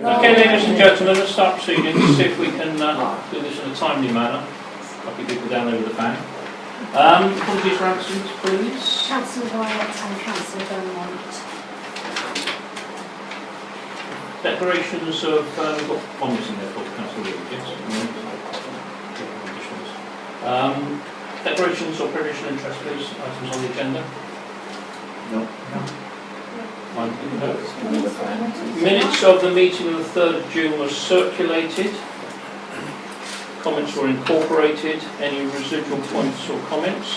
Okay, ladies and gentlemen, let's start proceedings, see if we can do this in a timely manner. Copy people down over the fan. Apologies for absence, please. Councillor Wyatt and Councillor Beaumont. Declarations of, we've got one missing there for Councillor Williams, yes? Declarations of provisional interest, please, items on the agenda? No. Minutes of the meeting of the 3rd of June were circulated. Comments were incorporated. Any residual points or comments?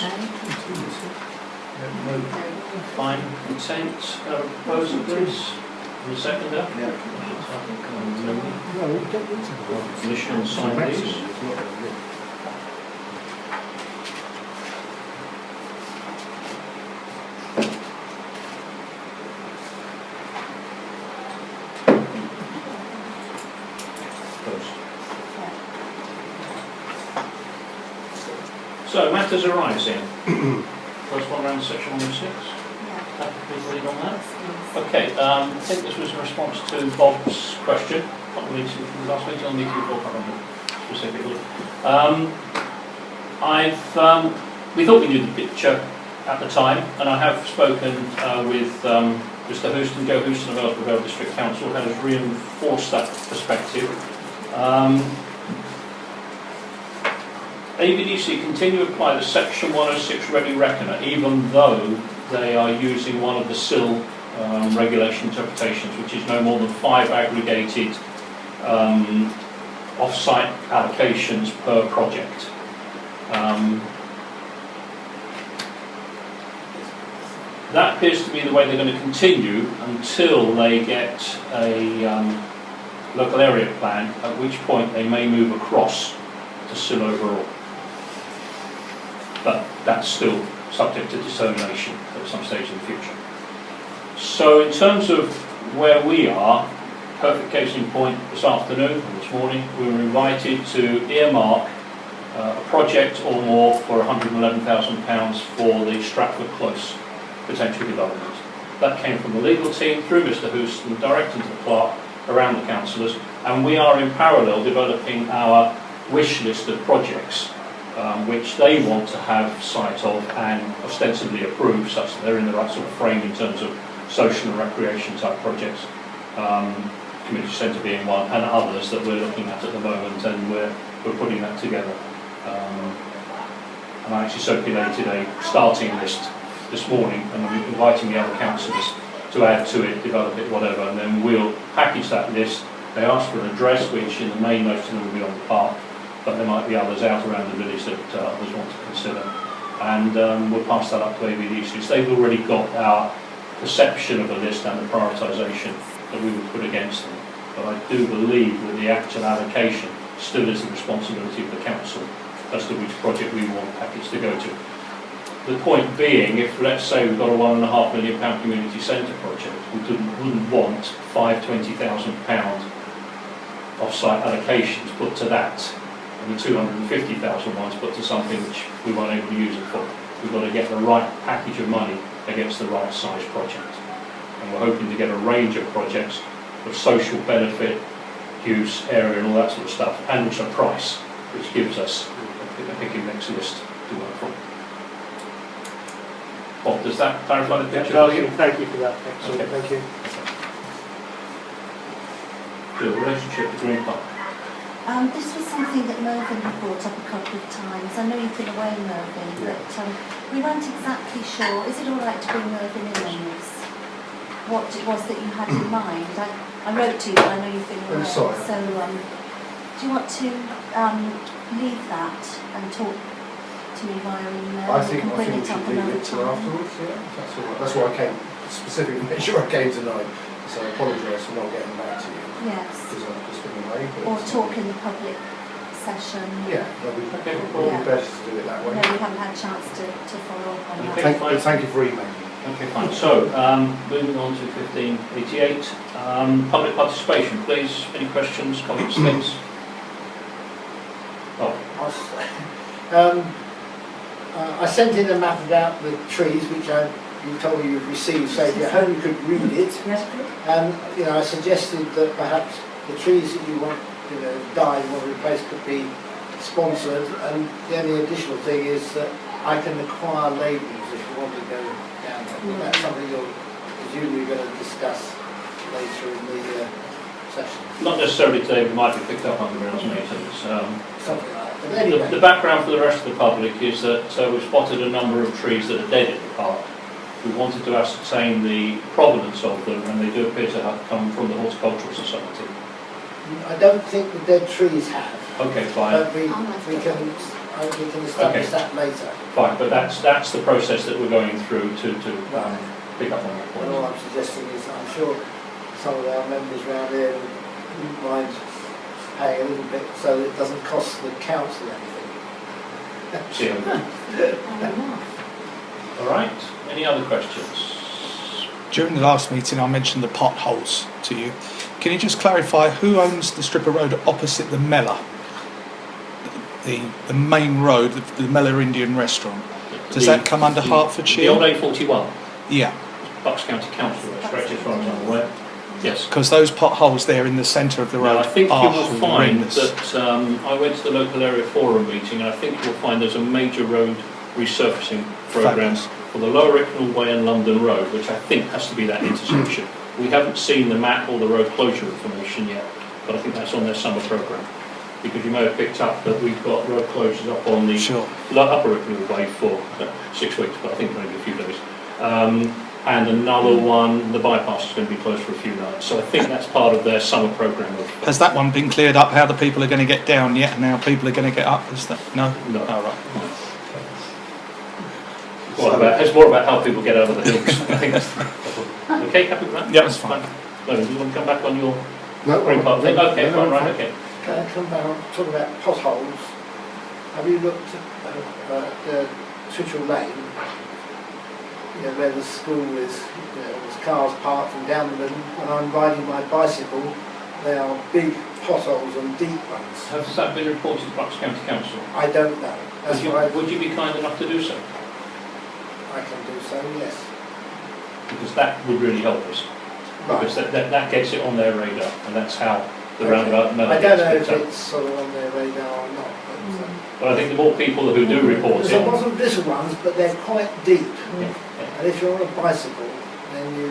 Fine. Consent. Proposal, please. The seconder? Commission and sign these. So, matters arising. First one around section 106. Happy to lead on that? Okay, I think this was in response to Bob's question. Not really last meeting, on meeting before, I can't remember specifically. We thought we knew the picture at the time, and I have spoken with Mr. Houston, Joe Houston of Ellsworth Vale District Council, who has reinforced that perspective. ABDC continue to apply the Section 106 ready reckoner, even though they are using one of the SIL regulation interpretations, which is no more than 5 aggregated off-site allocations per project. That appears to be the way they're going to continue until they get a local area plan, at which point they may move across to SIL overall. But that's still subject to determination at some stage in the future. So in terms of where we are, perfect case in point this afternoon and this morning, we were invited to earmark a project or more for £111,000 for the Stratford Close potential development. That came from the legal team through Mr. Houston, direct into the clerk, around the councillors, and we are in parallel developing our wish list of projects which they want to have sight of and ostensibly approve, such that they're in the right sort of frame in terms of social and recreation type projects, community centre being one, and others that we're looking at the moment, and we're putting that together. And I actually circulated a starting list this morning, and I'm inviting the other councillors to add to it, develop it, whatever, and then we'll package that list. They ask for an address, which in the main most of them will be on the park, but there might be others out around the village that others want to consider. And we'll pass that up to ABDC. So they've already got our perception of the list and the prioritisation that we would put against them. But I do believe that the actual allocation still is the responsibility of the council as to which project we want the package to go to. The point being, if let's say we've got a £1.5 million community centre project, we wouldn't want £20,000 off-site allocations put to that, and the £250,000 ones put to something which we weren't able to use it for. We've got to get the right package of money against the right size project. And we're hoping to get a range of projects of social benefit, use, area and all that sort of stuff, and also price, which gives us a pick and mix list to work from. Bob, does that clarify the picture? Thank you for that. Excellent. Okay. Thank you. The relationship to Green Park. This was something that Mervyn had brought up a couple of times. I know you've been away, Mervyn, but we weren't exactly sure. Is it all right to bring Mervyn in on this? What it was that you had in mind? I wrote to you, but I know you've been away. Sorry. So, do you want to leave that and talk to me via email? I think we should leave it till afterwards. Yeah, that's all right. That's why I came specifically. Make sure I came tonight. So I apologise for not getting back to you. Yes. Because I've just been away. Or talk in the public session. Yeah, probably better to do it that way. No, we haven't had a chance to follow up on Okay, that. Thank you for emailing. Okay, fine. So, moving on to 1588. Public participation, please. Any questions, comments, things? Oh. I sent in a map about the trees, which you told me you've received safely at home. You could read it. Yes. And I suggested that perhaps the trees that you want, died, you want to replace could be sponsored, and the only additional thing is that I can acquire labels if you want to go down there. But that's something you're presumably going to discuss later in the session. Not necessarily today, but might be picked up on the grounds meetings. Something like that. But anyway, The background for the rest of the public is that we've spotted a number of trees that are dead in the park. We wanted to ascertain the provenance of them, and they do appear to have come from the Horticultural Society. I don't think the dead trees have. Okay, fine. But we can establish that later. Fine, but that's the process that we're going through to pick up on that And all point. I'm suggesting is I'm sure some of our members around here wouldn't mind paying a little bit so that it doesn't cost the council anything. See you. All right. Any other questions? During the last meeting, I mentioned the potholes to you. Can you just clarify who owns the strip of road opposite the Mella? The main road, the Mella Indian restaurant. Does that come under Hertfordshire? The old A41. Yeah, Bucks County Council, correct, as far as I'm aware. Yes. because those potholes there in the centre of the road Now, I think you are will find horrendous. that I went to the local area forum meeting, and I think you'll find there's a major road resurfacing programme Fabulous. for the Lower Icknall Way and London Road, which I think has to be that intersection. We haven't seen the map or the road closure information yet, but I think that's on their summer programme. Because you may have picked up that we've got road closures up on the Sure. Upper Icknall Way for 6 weeks, but I think maybe a few days. And another one, the bypass is going to be closed for a few nights. So I think that's part of their summer programme. Has that one been cleared up, how the people are going to get down yet, and how people are going to get up? Is that no? No. Oh, right. It's more about how people get over the hills. I think that's okay, happy with that? Yeah, that's fine. No, do you want to come back on your No, green part thing? Okay, no, fine, no, right, okay. Can I come back on talk about potholes? Have you looked at Twitchell Lane? Where the school is, there's cars parked and down the middle. When I'm riding my bicycle, there are big potholes and deep ones. Has that been reported to Bucks County Council? I don't know. That's why Would you be kind enough to do so? I can do so, yes. Because that would really help us. Because that gets it on their radar, and that's how the roundabout I melody don't know gets if picked up. it's sort of on their radar or not. But I think the more people who do report There's it, a lot of little ones, but they're quite deep. yeah. And if you're on a bicycle, then you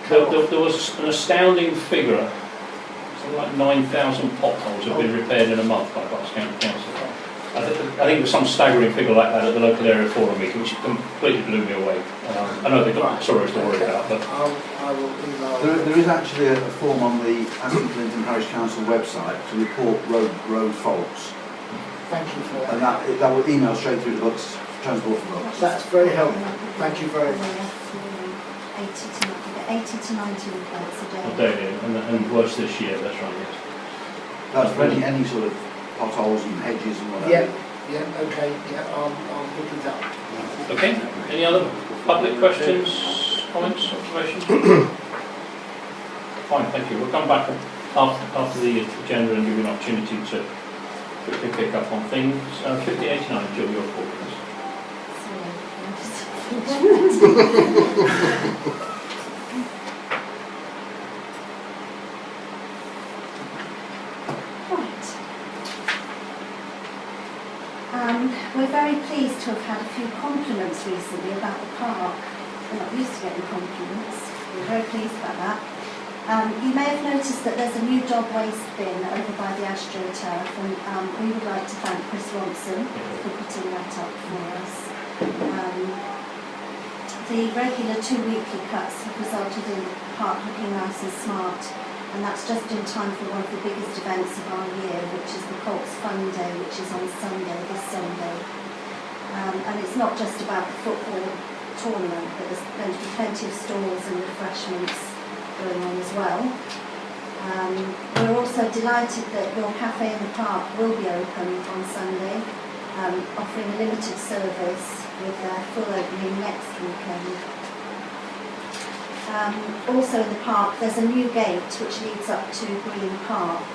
There was an astounding figure, something like 9,000 potholes have been repaired in a month by Bucks County Council. I think it was some staggering figure like that at the local area forum meeting, which completely blew me away. I know they've got sorrows to worry about, but I will email. There is actually a form on the Aston Parish Council website to report road faults, Thank you for and that. that will email straight through the Bucks Transport for Bucks. That's very helpful. Thank you very much. 80 to 90 reports a a day. day, and worse this year, that's right, yes. That's for any sort of potholes and hedges and whatever. Yeah, okay, yeah, I'll look it up. Okay, any other public questions, comments, observations? Fine, thank you. We'll come back after the agenda and give you an opportunity to quickly pick up on things. 5089, Jill, your call, please. We're very pleased to have had a few compliments recently about the park. We're not used to getting compliments. We're very pleased about that. You may have noticed that there's a new dog waste bin over by the AstroTurf, and we would like to thank Chris Ronson for putting that up for us. The regular 2 weekly cuts have resulted in the park looking nice and smart, and that's just in time for one of the biggest events of our year, which is the Colts Fun Day, which is on Sunday, this Sunday. And it's not just about the football tournament, but there's going to be plenty of stalls and refreshments going on as well. We're also delighted that your cafe in the park will be open on Sunday, offering a limited service with a full opening next weekend. Also in the park there's a new gate which leads up to Green Park,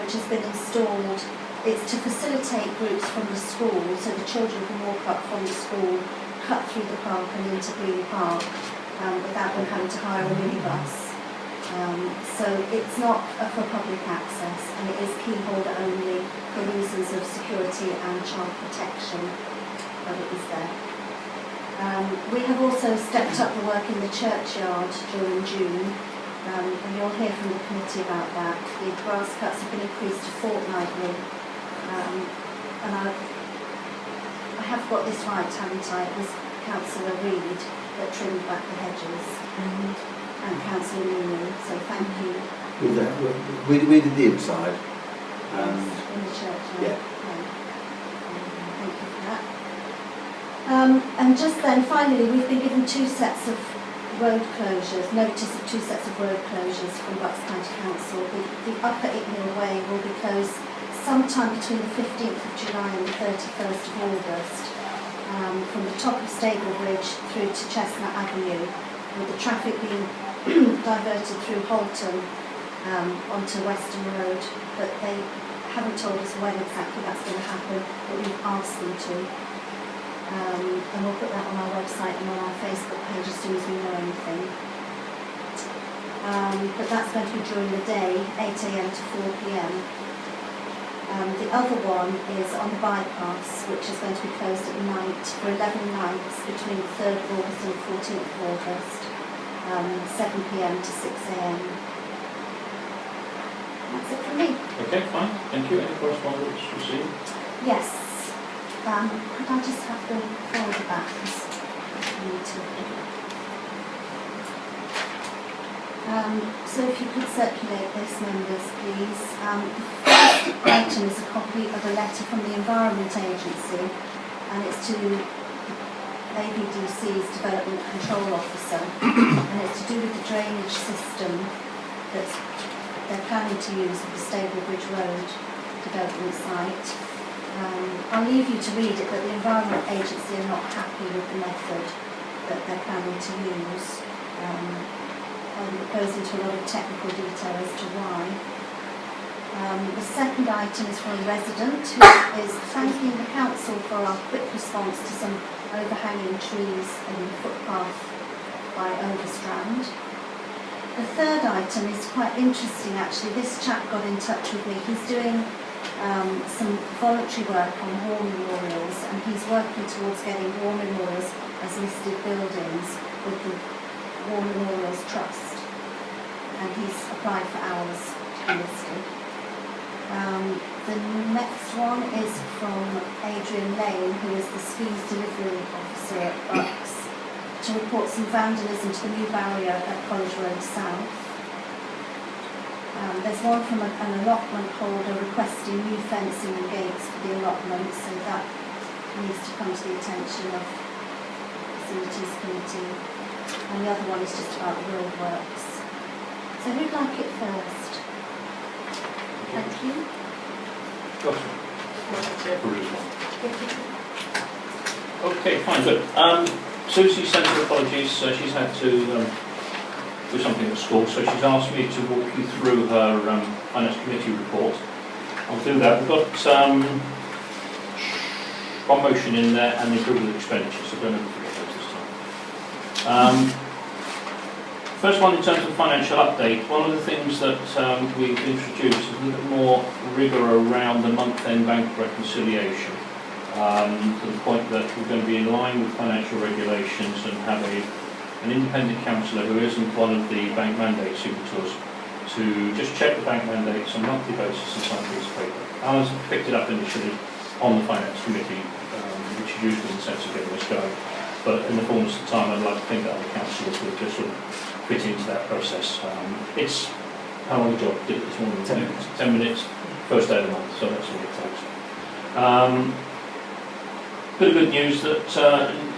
which has been installed. It's to facilitate groups from the school, so the children can walk up from the school, cut through the park and into Green Park without them having to hire a minibus. So it's not for public access, and it is key holder only for reasons of security and child protection, but it is there. We have also stepped up the work in the churchyard during June, and you'll hear from the committee about that. The grass cuts have been increased to fortnightly, and I have got this right, haven't I? It was Councillor Reid that trimmed back the hedges, and Councillor Mooney, so thank you. We did the inside. In the churchyard. Yeah. Thank you for that. And just then, finally, we've been given 2 sets of road closures, notice of 2 sets of road closures from Bucks County Council. The Upper Icknield Way will be closed sometime between the 15th of July and the 31st of August, from the top of Stable Bridge through to Chestnut Avenue, with the traffic being diverted through Holton onto Western Road, but they haven't told us when exactly that's going to happen, but we've asked them to. And we'll put that on our website and on our Facebook page as soon as we know anything. But that's going to be during the day, 8 AM to 4 PM. The other one is on the bypass, which is going to be closed at night for 11 nights between the 3rd of August and the 14th of August, 7 PM to 6 AM. That's it from me. Okay, fine. Thank you. Any correspondence received? Yes. Could I just have the folder back? 'Cause I need to. So if you could circulate this, members, please. The first item is a copy of a letter from the Environment Agency, and it's to ABDC's Development Control Officer, and it's to do with the drainage system that they're planning to use for the Stable Bridge Road development site. I'll leave you to read it, but the Environment Agency are not happy with the method that they're planning to use. And it goes into a lot of technical detail as to why. The second item is from a resident who is thanking the council for our quick response to some overhanging trees in the footpath by Overstrand. The third item is quite interesting actually. This chap got in touch with me. He's doing some voluntary work on war memorials, and he's working towards getting war memorials as listed buildings with the War Memorials Trust, and he's applied for hours to be listed. The next one is from Adrian Lane, who is the schemes delivery officer at Bucks, to report some vandalism to the new barrier at College Road South. There's one from an allotment holder requesting new fencing and gates for the allotment, so that needs to come to the attention of the Facilities Committee. And the other one is just about the road works. So who'd like it first? Thank you. Okay, fine, good. Susie sent her apologies. She's had to do something at school, so she's asked me to walk you through her Finance Committee report. I'll do that. We've got one motion in there and the approval of expenditure, so don't forget those this time. First one, in terms of financial update, one of the things that we've introduced is a little more rigour around the month-end bank reconciliation, to the point that we're going to be in line with financial regulations and have an independent counsellor who isn't one of the bank mandate signatories to just check the bank mandates on a monthly basis and sign a piece of paper. Alan's picked it up initially on the Finance Committee, which is useful in the sense of getting us going. But in the fullness of time, I'd like to think that other councillors would just sort of fit into that process. It's how long a job? Did it this morning? 10 minutes. 10 minutes, first day of the month, so that's all it takes. Bit of good news that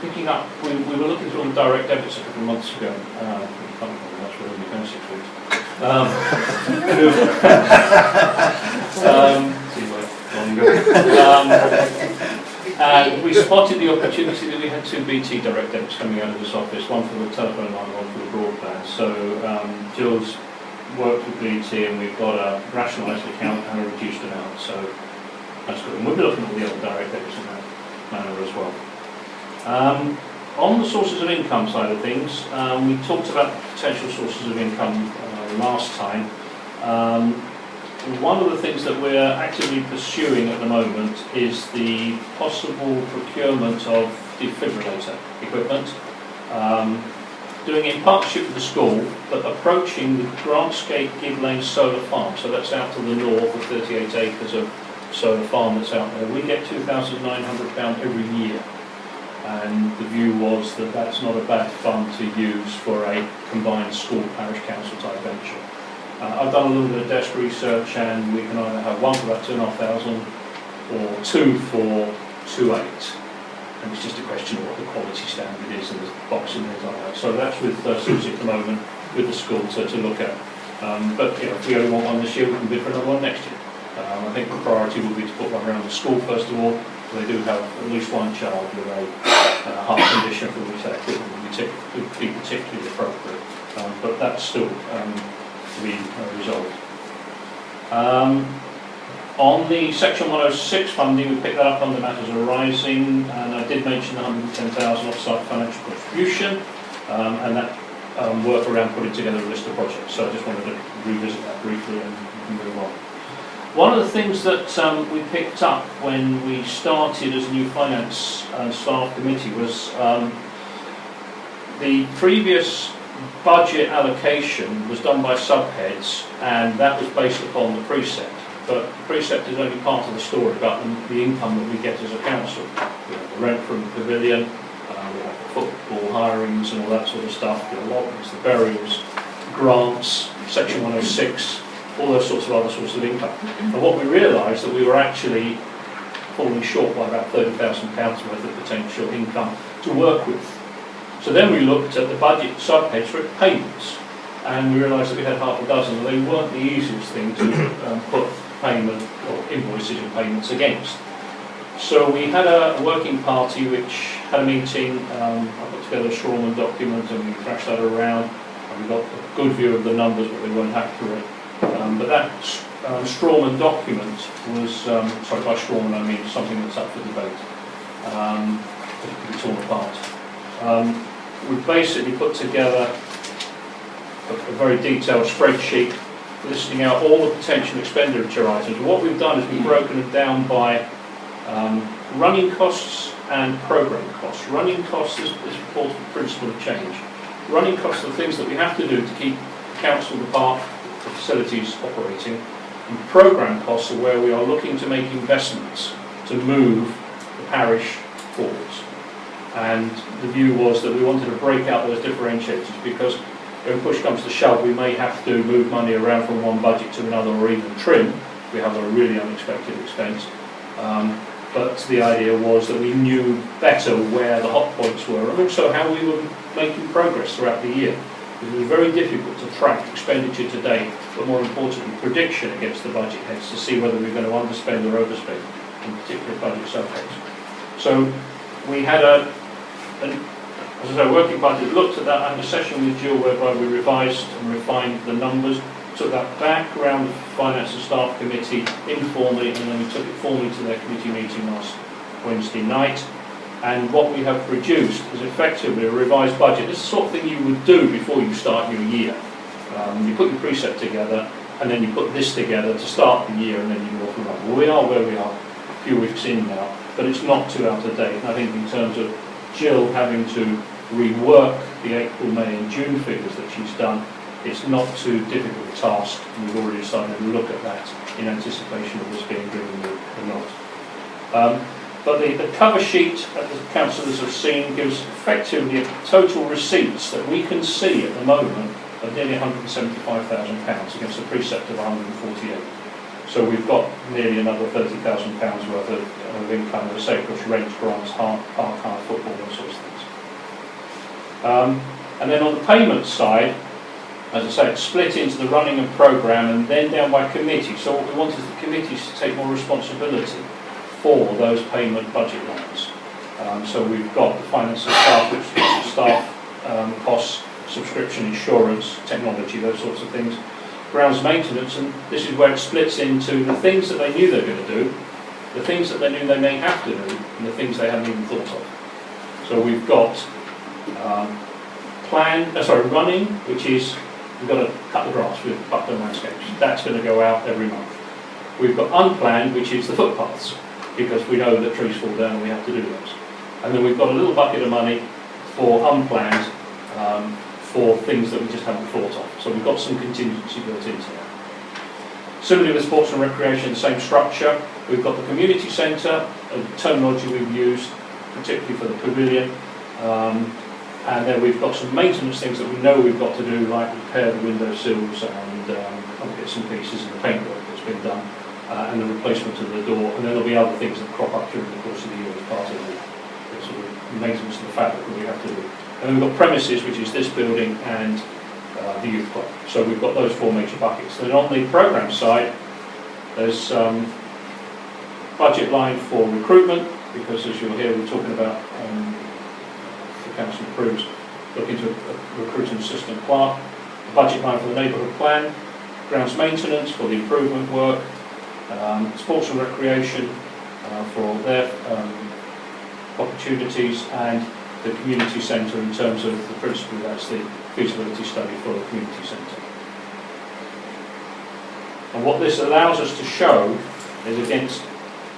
picking up, we were looking through all the direct debits a couple of months ago. That's where we've been 6 weeks. And we spotted the opportunity that we had 2 BT direct debits coming out of this office, one for the telephone line, one for the broadband. So Jill's worked with BT and we've got a rationalised account and a reduced amount, so that's good. And we'll be looking at all the other direct debits in that manner as well. On the sources of income side of things, we talked about potential sources of income the last time. One of the things that we're actively pursuing at the moment is the possible procurement of defibrillator equipment. Doing it in partnership with the school, but approaching the Grantsgate Give Lane solar farm. So that's out to the north of 38 acres of solar farm that's out there. We get £2,900 every year. And the view was that that's not a bad fund to use for a combined school parish council type venture. I've done a little bit of desk research, and we can either have one for about £2,500 or two for 2,800. And it's just a question of what the quality standard is and the box and things like that. So that's with Susie at the moment, with the school to look at. But you know, if we only want one this year, we can bid for another one next year. I think the priority will be to put one around the school first of all. They do have at least one child with a heart condition for which that equipment would be particularly appropriate. But that's still to be resolved. On the Section 106 funding, we picked that up under matters arising, and I did mention the 110,000 off-site financial contribution, and that work around putting together a list of projects. So I just wanted to revisit that briefly and move on. One of the things that we picked up when we started as a new finance and staff committee was the previous budget allocation was done by subheads, and that was based upon the precept. But the precept is only part of the story about the income that we get as a council. We have the rent from the pavilion, we have the football hirings and all that sort of stuff, the allotments, the burials, grants, Section 106, all those sorts of other sources of income. And what we realised that we were actually falling short by about £30,000 worth of potential income to work with. So then we looked at the budget subheads for payments, and we realised that we had half a dozen, and they weren't the easiest thing to put payment or invoices and payments against. So we had a working party which had a meeting. I put together a Strawman document and we thrashed that around, and we got a good view of the numbers, but they weren't accurate. But that Strawman document was, sorry, by Strawman I mean something that's up for debate, but it can be torn apart. We basically put together a very detailed spreadsheet listing out all the potential expenditure items. What we've done is we've broken it down by running costs and programme costs. Running costs is the principle of change. Running costs are the things that we have to do to keep the council, the park, the facilities operating. And programme costs are where we are looking to make investments to move the parish forwards. And the view was that we wanted to break out those differentiators, because when push comes to shove, we may have to move money around from one budget to another, or even trim if we have a really unexpected expense. But the idea was that we knew better where the hot points were, and also how we were making progress throughout the year. It was very difficult to track expenditure to date, but more importantly, prediction against the budget heads to see whether we're going to underspend or overspend in particular budget subjects. So we had a working party that looked at that, and a session with Jill whereby we revised and refined the numbers, took that back around the Finance and Staff Committee informally, and then we took it formally to their committee meeting last Wednesday night. And what we have produced is effectively a revised budget. This is the sort of thing you would do before you start your year. You put your precept together, and then you put this together to start the year, and then you go from that. Well, we are where we are, a few weeks in now, but it's not too out of date. And I think in terms of Jill having to rework the April, May and June figures that she's done, it's not too difficult a task, and we've already started to look at that in anticipation of this being given the nod. But the cover sheet that the councillors have seen gives effectively total receipts that we can see at the moment of nearly £175,000 against a precept of 148. So we've got nearly another £30,000 worth of income, as I say, across rent, grants, park hire, football, those sorts of things. And then on the payment side, as I say, it's split into the running and programme and then down by committee. So what we want is the committees to take more responsibility for those payment budget lines. So we've got the finance and staff, which is staff costs, subscription, insurance, technology, those sorts of things. Grounds maintenance, and this is where it splits into the things that they knew they were going to do, the things that they knew they may have to do, and the things they hadn't even thought of. So we've got running, which is we've got to cut the grass with Buckland Landscapes. That's going to go out every month. We've got unplanned, which is the footpaths, because we know that trees fall down and we have to do those. And then we've got a little bucket of money for unplanned, for things that we just haven't thought of. So we've got some contingency built into that. Similarly with sports and recreation, the same structure. We've got the community centre, the terminology we've used, particularly for the pavilion. And then we've got some maintenance things that we know we've got to do, like repair the window sills and other bits and pieces and the paintwork that's been done, and the replacement of the door. And then there'll be other things that crop up during the course of the year as part of the sort of maintenance of the fabric that we have to do. And then we've got premises, which is this building and the youth club. So we've got those four major buckets. Then on the programme side, there's budget line for recruitment, because as you'll hear, we're talking about the council approves looking to recruit an assistant clerk. The budget line for the neighbourhood plan, grounds maintenance for the improvement work, sports and recreation for their opportunities, and the community centre in terms of the principal, that's the feasibility study for the community centre. And what this allows us to show is against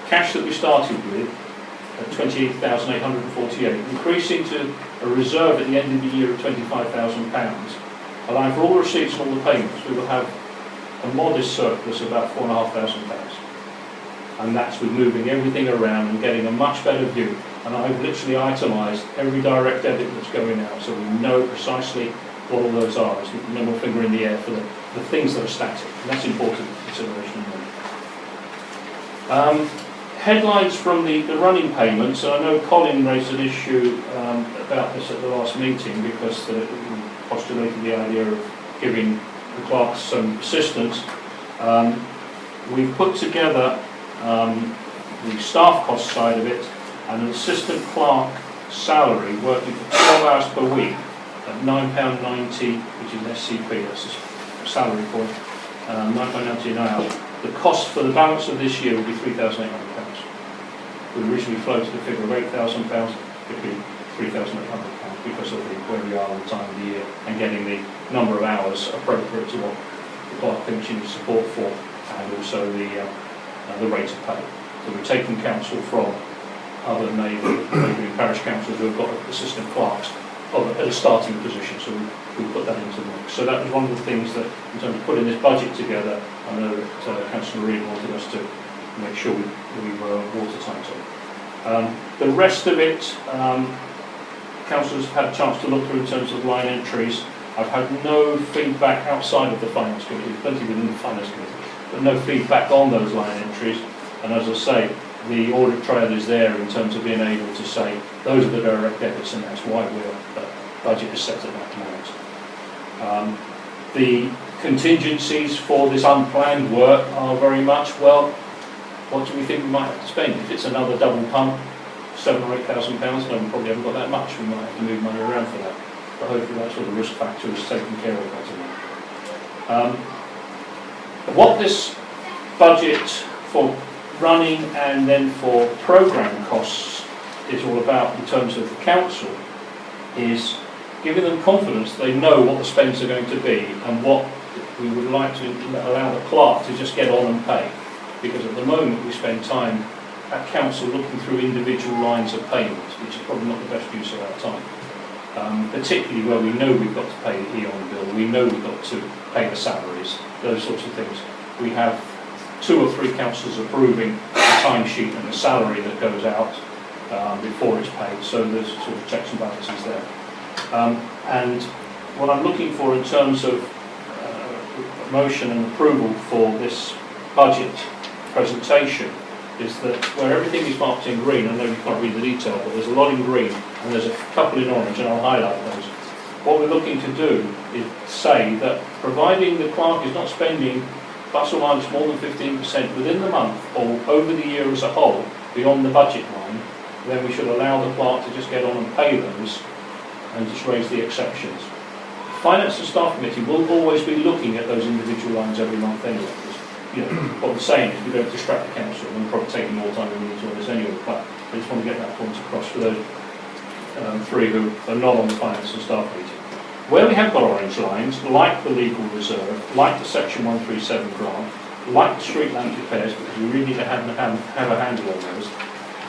cash that we started with at 28,848, increasing to a reserve at the end of the year of £25,000, allowing for all the receipts and all the payments, we will have a modest surplus of about £4,500. And that's with moving everything around and getting a much better view. And I've literally itemised every direct debit that's going out, so we know precisely what all those are. There's no more finger in the air for the things that are static, and that's important consideration. Headlines from the running payments, and I know Colin raised an issue about this at the last meeting, because we postulated the idea of giving the clerks some assistance. We've put together the staff cost side of it, and an assistant clerk salary working for 12 hours per week at £9.90, which is an SCP, that's a salary point, £9.90 an hour. The cost for the balance of this year will be £3,800. We originally floated a figure of £8,000, it will be £3,800 because of where we are at the time of the year and getting the number of hours appropriate to what the clerk thinks you need support for, and also the rate of pay. So we're taking counsel from other neighbouring parish councils who have got assistant clerks at a starting position, so we put that into the mix. So that was one of the things that, in terms of putting this budget together, I know that Councillor Reid wanted us to make sure we were watertight on. The rest of it, councillors have had a chance to look through in terms of line entries. I've had no feedback outside of the Finance Committee, plenty within the Finance Committee, but no feedback on those line entries. And as I say, the audit trail is there in terms of being able to say those are the direct debits, and that's why the budget is set at that amount. The contingencies for this unplanned work are very much, well, what do we think we might have to spend? If it's another double pump, £7,000 or £8,000, no, we probably haven't got that much. We might have to move money around for that. But hopefully that sort of risk factor is taken care of better. What this budget for running and then for programme costs is all about in terms of the council is giving them confidence they know what the spends are going to be and what we would like to allow the clerk to just get on and pay. Because at the moment we spend time at council looking through individual lines of payment, which is probably not the best use of our time. Particularly where we know we've got to pay the EON bill, we know we've got to pay the salaries, those sorts of things. We have 2 or 3 councillors approving the timesheet and the salary that goes out before it's paid, so there's sort of checks and balances there. And what I'm looking for in terms of motion and approval for this budget presentation is that where everything is marked in green, I know you can't read the detail, but there's a lot in green and there's a couple in orange, and I'll highlight those. What we're looking to do is say that providing the clerk is not spending plus or minus more than 15% within the month or over the year as a whole beyond the budget line, then we should allow the clerk to just get on and pay those and just raise the exceptions. Finance and Staff Committee will always be looking at those individual lines every month anyway. You know, what we're saying is we don't distract the council, and we're probably taking more time than we need to on this anyway, but I just want to get that point across for those 3 who are not on the Finance and Staff meeting. Where we have got orange lines, like the legal reserve, like the Section 137 grant, like the street lamp repairs, because we really need to have a handle on those,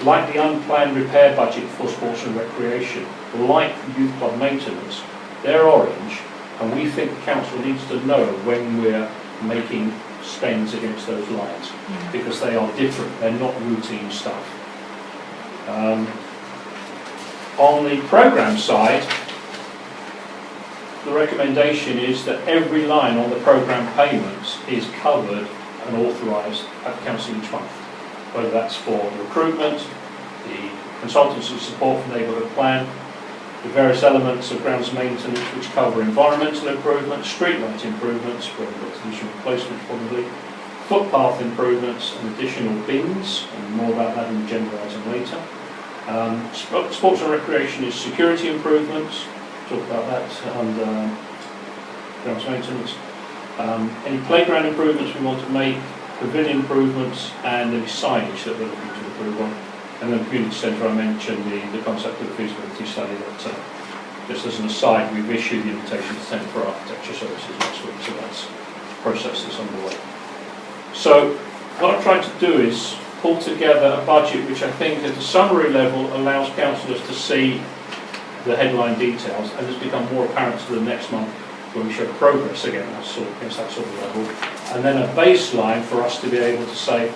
like the unplanned repair budget for sports and recreation, like youth club maintenance, they're orange, and we think the council needs to know when we're making spends against those lines, because they are different, they're not routine stuff. On the programme side, the recommendation is that every line on the programme payments is covered and authorised at the council each month, whether that's for recruitment, the consultancy support for neighbourhood plan, the various elements of grounds maintenance which cover environmental improvements, streetlight improvements, where we've got additional replacements probably, footpath improvements and additional bins, and more about that in the agenda item later. Sports and recreation is security improvements, talk about that under grounds maintenance. Any playground improvements we want to make, pavilion improvements, and any signage that we're looking to improve on. And then the community centre, I mentioned the concept of the feasibility study that, just as an aside, we've issued the invitation to Centre for Architecture Services next week, so that's a process that's underway. So what I'm trying to do is pull together a budget which I think at the summary level allows councillors to see the headline details, and has become more apparent to the next month when we show progress against that sort of level, and then a baseline for us to be able to say,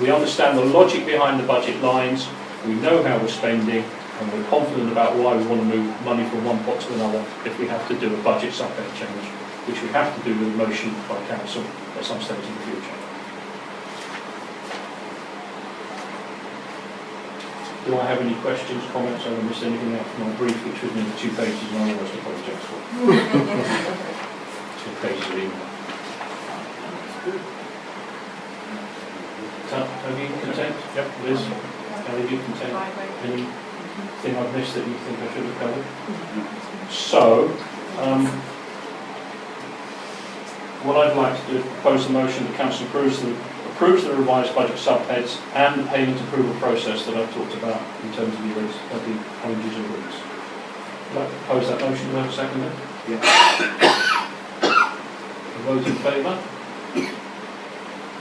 we understand the logic behind the budget lines, we know how we're spending, and we're confident about why we want to move money from one pot to another if we have to do a budget supplement change, which we have to do with a motion by council at some stage in the future. Do I have any questions, comments? I haven't missed anything out from my brief, which was nearly 2 pages, and I almost apologise for. 2 pages of email. Are you content? Yep. Liz? Are you content? Anything I've missed that you think I should have covered? So, what I'd like to do is propose the motion that council approves the revised budget subheads and the payment approval process that I've talked about in terms of the oranges and greens. I'd like to propose that motion. Do I have a second then? Yeah. A vote in favour?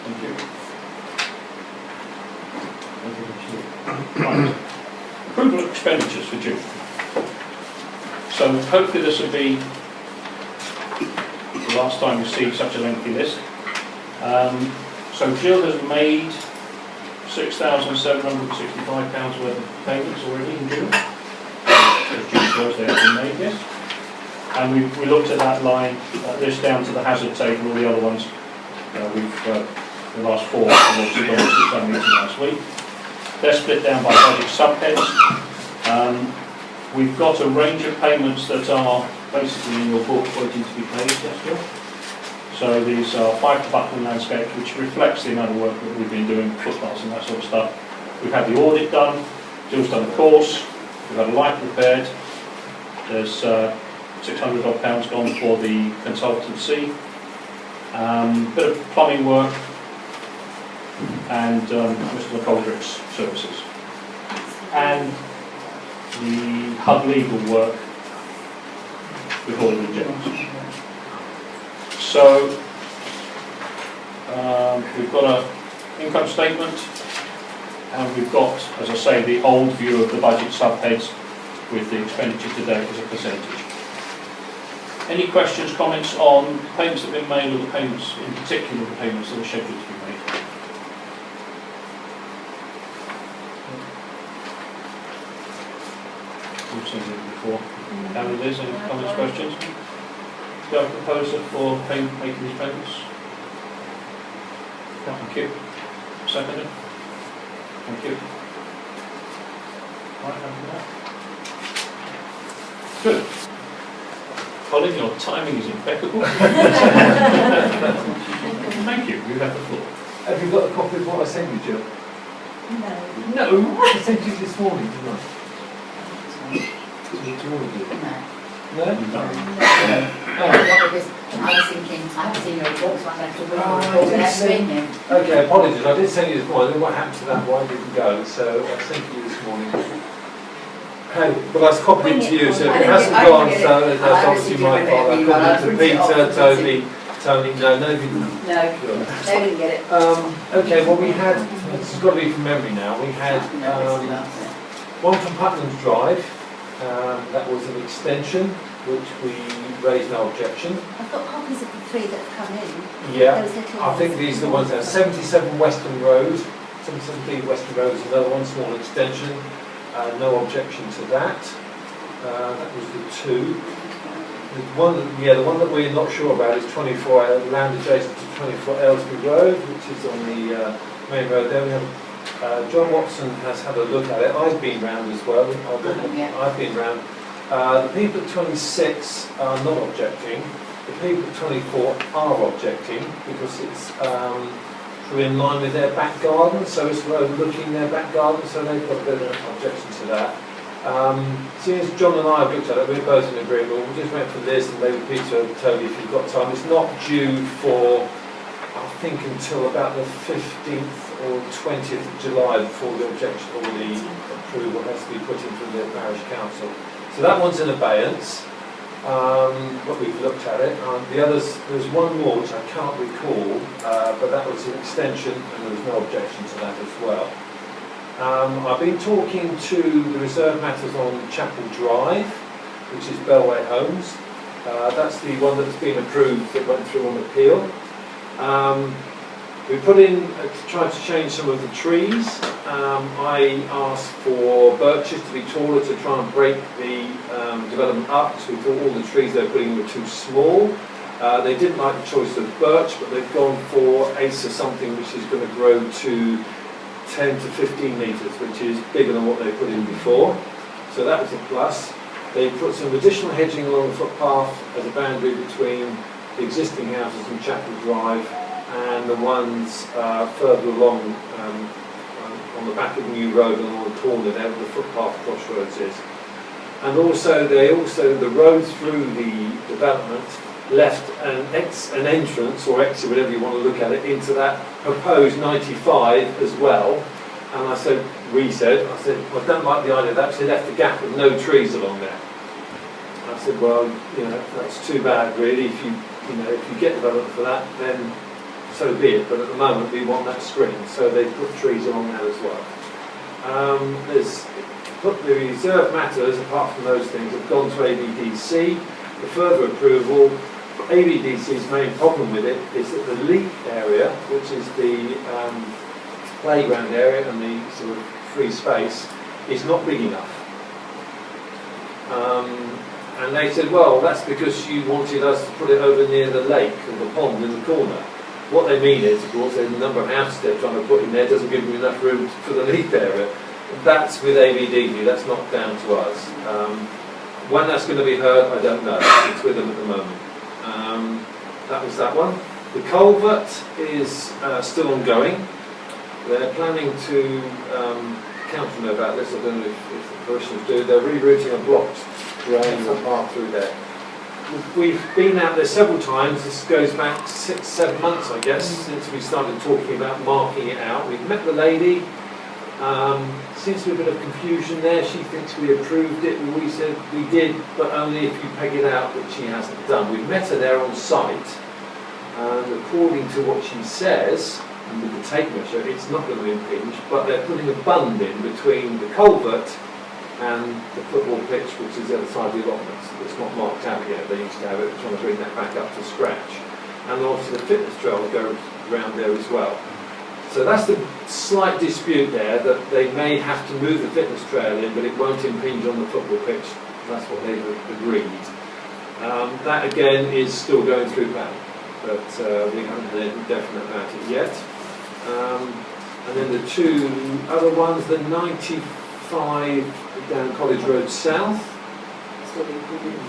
Thank you. Right. Approval of expenditures for June. So hopefully this will be the last time you see such a lengthy list. So Jill has made £6,765 worth of payments already in June. June Thursday has been made, yes. And we looked at that line, this down to the hazard table, all the other ones. The last 4 obviously gone to some meeting last week. They're split down by budget subheads. We've got a range of payments that are basically in your book waiting to be paid, yes, Jill? So these are 5 to Buckland Landscapes, which reflects the amount of work that we've been doing, footpaths and that sort of stuff. We've had the audit done, Jill's done a course, we've had a light repaired, there's £600 odd gone for the consultancy, bit of plumbing work, and Mr McGoldrick's services. And the HUD legal work with all the Jones. So we've got an income statement, and we've got, as I say, the old view of the budget subheads with the expenditure to date as a percentage. Any questions, comments on payments that have been made, or the payments, in particular the payments that are scheduled to be made? We've seen it before. Gary, Liz, any comments, questions? Do you have a proposer for making these payments? Thank you. Seconded? Thank you. Right, happy with that? Good. Colin, your timing is impeccable. Thank you. You have the floor. Have you got a copy of what I sent you, Jill? No. No, I sent you this morning, didn't I? Do you want to do it? No. No? Because I was thinking, I haven't seen your report, so I have to read your report without seeing you. Okay, apologies. I did send you this morning. What happened to that one didn't go, so I sent you this morning. Okay, well that's copied Wing to it you, for so you. if I it didn't hasn't get- I gone, didn't so get it. that's I obviously received my it fault. I in email. I copied to printed it off Peter, and sent it. Tony, no, nobody didn't. No, Sure. they didn't get it. Okay, well we had, this has got to be from memory now, we had No, this is not it. one from Putnam's Drive, that was an extension, which we raised no objection. I've got copies of the three that have come in. Yeah, Those little I think ones. these are the ones that 77 Western Road, 77B Western Road is another one, small extension, no objection to that. That was the two. The one that we're not sure about is 24 land adjacent to 24 Aylesbury Road, which is on the main road there. We have John Watson has had a look at it. I've been round as well. I've been round. The people at 26 are not objecting. The people at 24 are objecting because it's in line with their back garden, so it's overlooking their back garden, so they've got a bit of an objection to that. Seeing as John and I have looked at it, we're both in agreement. We'll just wait for this and maybe Peter and Tony if you've got time. It's not due for, I think, until about the 15th or 20th of July before the objection or the approval has to be put in from the parish council. So that one's in abeyance, but we've looked at it. The others, there's one more which I can't recall, but that was an extension and there was no objection to that as well. I've been talking to the reserve matters on Chapel Drive, which is Bellway Homes. That's the one that's been approved that went through on appeal. We put in, tried to change some of the trees. I asked for birches to be taller to try and break the development up, because we thought all the trees they were putting were too small. They didn't like the choice of birch, but they've gone for ace or something which is going to grow to 10 to 15 metres, which is bigger than what they put in before. So that was a plus. They put some additional hedging along the footpath as a boundary between the existing houses in Chapel Drive and the ones further along on the back of the new road and on the corner there where the footpath crossroads is. And also the road through the development left an entrance or exit, whatever you want to look at it, into that proposed 95 as well. And I said, I don't like the idea of that, so they left a gap with no trees along there. I said, well, you know, that's too bad really. If you get development for that, then so be it. But at the moment, we want that screen, so they put trees along there as well. Put the reserve matters, apart from those things, have gone to ABDC. The further approval, ABDC's main problem with it is that the leap area, which is the playground area and the sort of free space, is not big enough. And they said, well, that's because you wanted us to put it over near the lake or the pond in the corner. What they mean is, of course, the number of houses they're trying to put in there doesn't give them enough room for the leap area. That's with ABDC, that's not down to us. When that's going to be heard, I don't know. It's with them at the moment. That was that one. The culvert is still ongoing. They're planning to, council know about this, I don't know if the parishioners do, they're rerouting a blocked drain or path through there. We've been out there several times. This goes back 6-7 months, I guess, since we started talking about marking it out. We've met the lady. Seems to be a bit of confusion there. She thinks we approved it, and we said we did, but only if you peg it out, which she hasn't done. We've met her there on site, and according to what she says, and with the tape measure, it's not going to impinge, but they're putting a bund in between the culvert and the football pitch, which is the other side of the allotments. It's not marked out yet. They used to have it, trying to bring that back up to scratch. And also the fitness trail goes around there as well. So that's the slight dispute there, that they may have to move the fitness trail in, but it won't impinge on the football pitch. That's what they've agreed. That again is still going through planning, but we haven't had anything definite about it yet. And then the two other ones, the 95 down College Road South.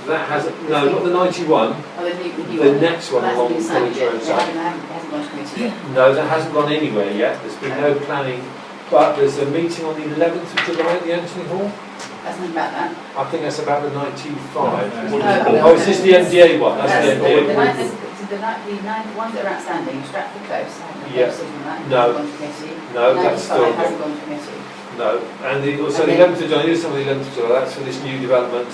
That hasn't, no, not the 91. Oh, the next one along College Road South. Hasn't gone to committee yet. No, that hasn't gone anywhere yet. There's been no planning, but there's a meeting on the 11th of July at the Anthony Hall. That's not about that. I think that's about the 95. No. Oh, is this the MDA one? That's the MDA one. The ones that are outstanding, Stratford Close, Yeah. decision on that. It No. hasn't gone to committee. No, that's still, 95 hasn't gone to committee. no. And so the 11th of July, here's some of the 11th of July, that's for this new development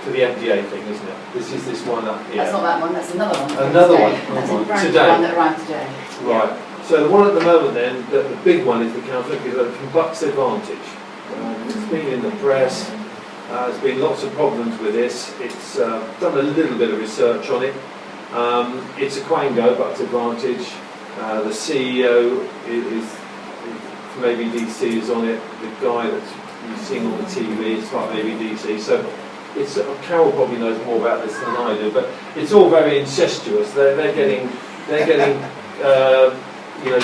for the MDA thing, isn't it? This is this one up here. That's not that one, that's another one. Another one. That's Oh, a brand new today. one that arrived today. Right. So the one at the moment then, the big one is the council from Bucks Advantage. It's been in the press. There's been lots of problems with this. It's done a little bit of research on it. It's a Quango, Bucks Advantage. The CEO is from ABDC is on it. The guy that you've seen on the TV is part of ABDC. So it's Carol probably knows more about this than I do. But it's all very incestuous. They're getting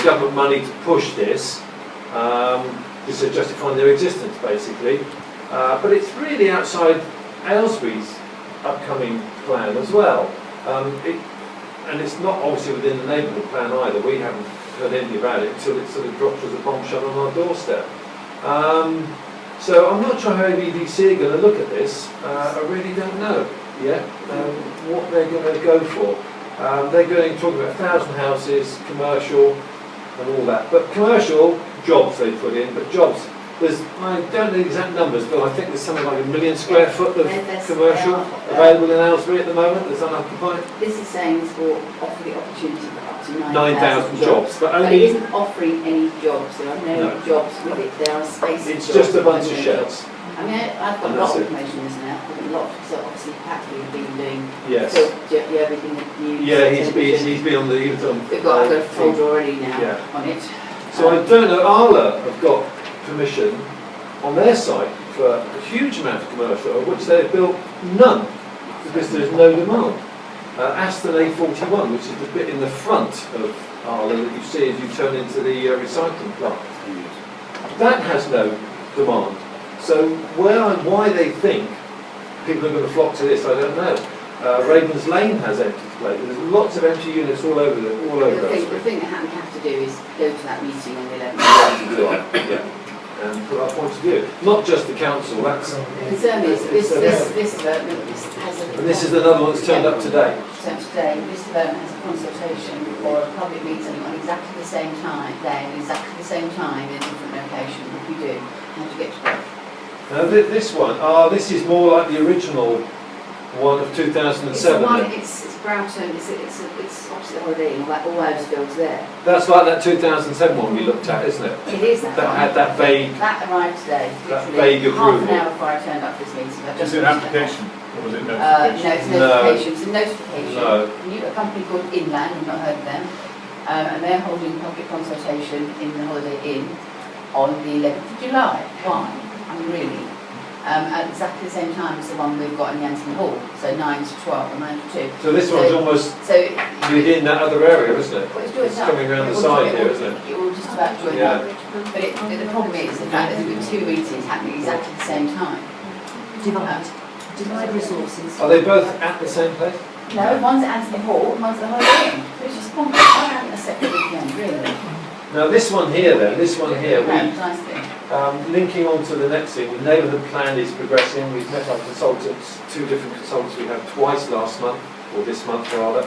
government money to push this. This is justifying their existence, basically. But it's really outside Aylesbury's upcoming plan as well. And it's not obviously within the neighbourhood plan either. We haven't heard anything about it until it sort of drops as a bombshell on our doorstep. So I'm not sure how ABDC are going to look at this. I really don't know yet what they're going to go for. They're going to talk about 1,000 houses, commercial, and all that. But commercial jobs they put in, but jobs. I don't know the exact numbers, but I think there's something like 1 million square foot of commercial available in Aylesbury at the moment that's unoccupied. This is saying this will offer the opportunity for up to 9,000 jobs, but But it only isn't offering any jobs. There are no jobs with it. There are spaces. it's just a bunch of shells. I mean, I've got And a lot that's of it. information on this now. I've got a lot. So obviously, Patrick has been doing Yes. everything that you. Yeah, he's been on the. He was on. We've got a folder already now Yeah. on it. So I don't know. Arla have got permission on their site for a huge amount of commercial, of which they've built none because there's no demand. Aston A41, which is the bit in the front of Arla that you see as you turn into the recycling plant, that has no demand. So why they think people are going to flock to this, I don't know. Ravens Lane has empty place. There's lots of empty units all over The thing that we have to do is go to that meeting on the 11th of July. yeah, and put our point of view. Not just the council. That's The concern is this development has a. and this is another one that's turned up today. So today, this development has a consultation or a public meeting on exactly the same time, day, and exactly the same time in a different location. What do you do? How do you get to both? Now this one, this is more like the original one of 2007. It's the one, then. it's Broughton, it's opposite the Holiday Inn, all those fields there. That's like that 2007 one we looked at, isn't it? It is that That one. had that vague. That arrived today, That literally vague half approval. an hour before I turned up for this meeting. I've Was just it an finished application or was it No, notification? it's a No. notification. It's a notification. No. A company called Inland, you've not heard of them, and they're holding a public consultation in the Holiday Inn on the 11th of July. Why? I mean, really. At exactly the same time as the one we've got in Yanston Hall, so 9 to 12 or 9 to 2. So this one's almost So within that other area, isn't it? well, it's joined It's up. coming around the It will side join- here, isn't it? It will just about join Yeah. up. But the problem is the fact that there's been two meetings happening exactly at the same time. Divide resources. Are they both at the same place? No, one's at Anthony Hall and one's at the Holiday Inn. Which is pointless. Why having a separate weekend, really? Now this one here, then, this one here, No, nice thing. linking on to the next thing, the neighbourhood plan is progressing. We've met our consultants, 2 different consultants we had twice last month, or this month rather,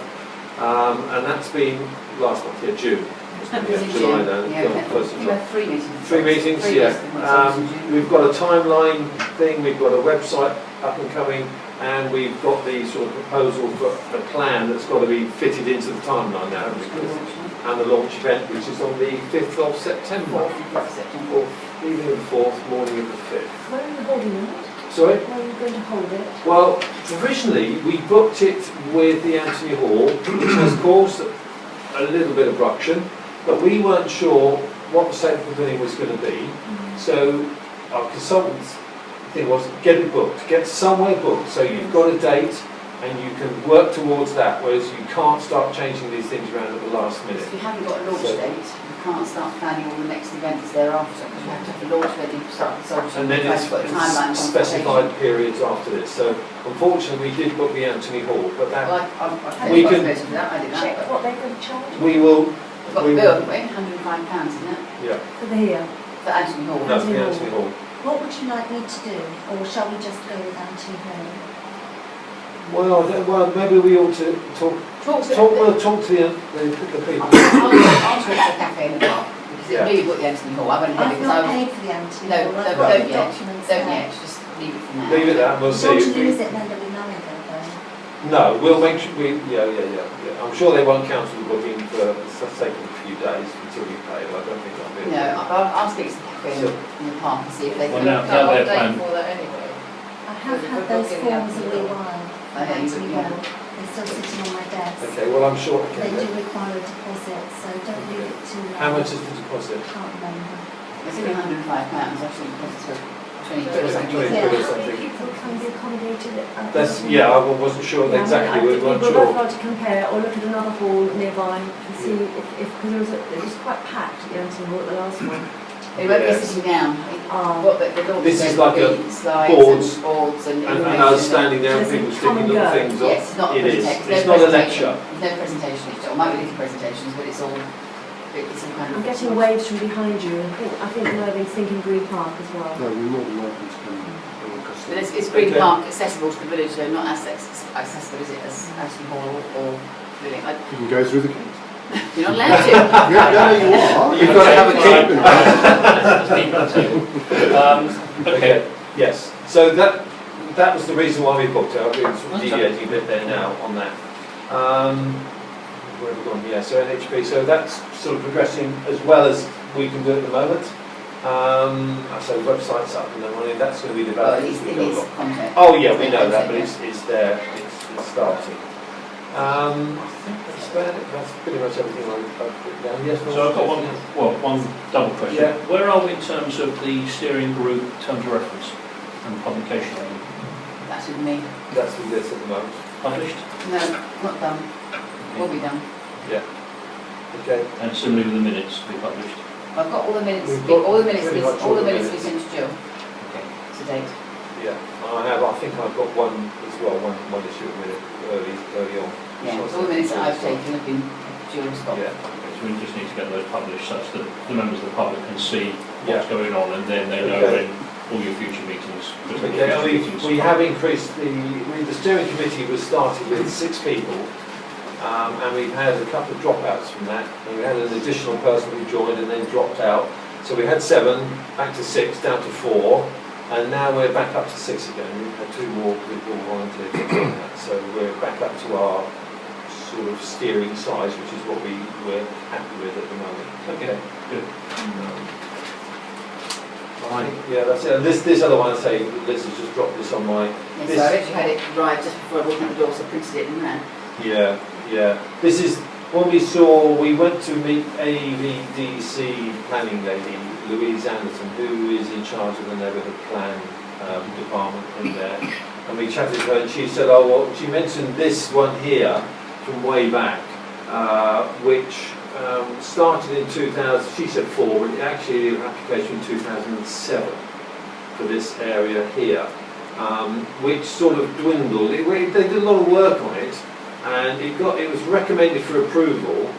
and that's been last month, June. July now, first of You July. had 3 meetings. 3 meetings, Three yeah. meetings in June. We've got a timeline thing, we've got a website up and coming, and we've got the sort of proposal for a plan that's got to be fitted into the timeline now, haven't we, Chris? And the launch event, which is on the 5th of September. 4th of September. Evening of the 4th, morning of the 5th. Where are you holding it? Sorry? Where are you going to hold it? Well, provisionally, we booked it with the Anthony Hall, which has caused a little bit of ruction, but we weren't sure what the state of the pavilion was going to be. So our consultant's thing was get it booked, get somewhere booked, so you've got a date and you can work towards that, whereas you can't start changing these things around at the last minute. If you haven't got a launch So- date, you can't start planning all the next events thereafter, because you have to have the launch ready to start consulting. And then try it's to put a timeline specified periods after this. So unfortunately, we did book the Anthony Hall, but that Well, I We take can- responsibility for that, I did that. Check but what they're going to charge we will. We've got we the bill, will- haven't we? £105, isn't it? Yeah, for the here. For Anthony Hall. that's the Anthony Hall. What would you like me to do, or shall we just go with Anthony Hall? Well, maybe we ought to talk Talk to to the people. I'll talk to the cafe in the park, because Yeah. it really got the Anthony Hall. I've only had it I've because not I was... paid for the Anthony No, Hall. no, I've got don't the yet, documents don't there. yet, just leave it for now. Leave it there, we'll Don't see. you if we- lose it and end up with none of it though? No, we'll make sure, yeah. I'm sure they won't cancel the booking for, it's taking a few days until we pay, but I don't think that'll be. No, I'll speak to the cafe in the park and see if they Well, can... now they're planning. for that anyway. I have had those forms a wee while. I know you Anthony would, yeah. Hall. They're still sitting on my desk. Okay, well, I'm sure. They do require a deposit, so don't leave it too long. How much is the deposit? I can't remember. It's only £105, actually, because it's for 20 quid or something. 20 Yeah. quid or something. People can be accommodated at. That's, yeah, I wasn't sure exactly, we weren't We're sure. both to compare or look at another hall nearby and see if because it was quite packed at the Anthony Hall at the last one. It won't be Yes. sitting down. What the law This says is like will a be slides boards and boards and And information. I was standing there and Does it people come sticking and little go? things on. Yes, it's not a It is. presentation. It's not a lecture. There's no presentation. It might be little presentations, but it's all some kind of... I'm getting waves from behind you. I think Mervyn's thinking Green Park as well. No, we're more than welcome to come. But it's Green Okay. Park accessible to the village, though not as accessible as it as Aston Hall or Living. You can go through the gate. You're not allowed to. Yeah, you are. You've got to have a key. Okay, yes. So that was the reason why we booked it. I've been sort of deviating a bit there now on that. Where have we gone? Yeah, so NHP. So that's sort of progressing as well as we can do at the moment. So website's up and then running. That's going to be Well, developed it as we is go along. content. Oh yeah, we know that, but it's there. It's starting. I think that's about it. That's pretty much everything I've put down. Yes. So I've got one double question. Yeah. Where are we in terms of the steering group terms of reference and publication of them? That's with me. That's with this at the moment. Published? No, not done. Will be done. Yeah. Okay. And similarly with the minutes to be published? I've got all the minutes. We've got All the minutes. pretty much All the all the minutes we minutes. sent to Jill Okay. to date. Yeah. I think I've got one as well. One issue of minute early on. Yeah. So All the minutes that I've so- taken have been Jill's got. Yeah. So we just need to get those published such that the members of the public can see Yeah. what's going on and then they know Okay. when all your future meetings. Okay, and we have increased the steering committee was started with 6 people, and we've had a couple of dropouts from that, and we had an additional person who joined and then dropped out. So we had 7, back to 6, down to 4, and now we're back up to 6 again. We've had 2 more people volunteer to do that, so we're back up to our sort of steering size, which is what we're happy with at the moment. Okay, good. Yeah, that's it. And this other one, I say, Liz has just dropped this on my. Yes, This- so I actually had it right just before I walked in the door, so I printed it in there. Yeah. This is when we went to meet AVDC planning lady, Louise Anderson, who is in charge of the neighbourhood plan department in there. And we chatted to her and she said, oh, well, she mentioned this one here from way back, which started in 2000, she said 4, but actually an application in 2007 for this area here, which sort of dwindled. They did a lot of work on it, and it was recommended for approval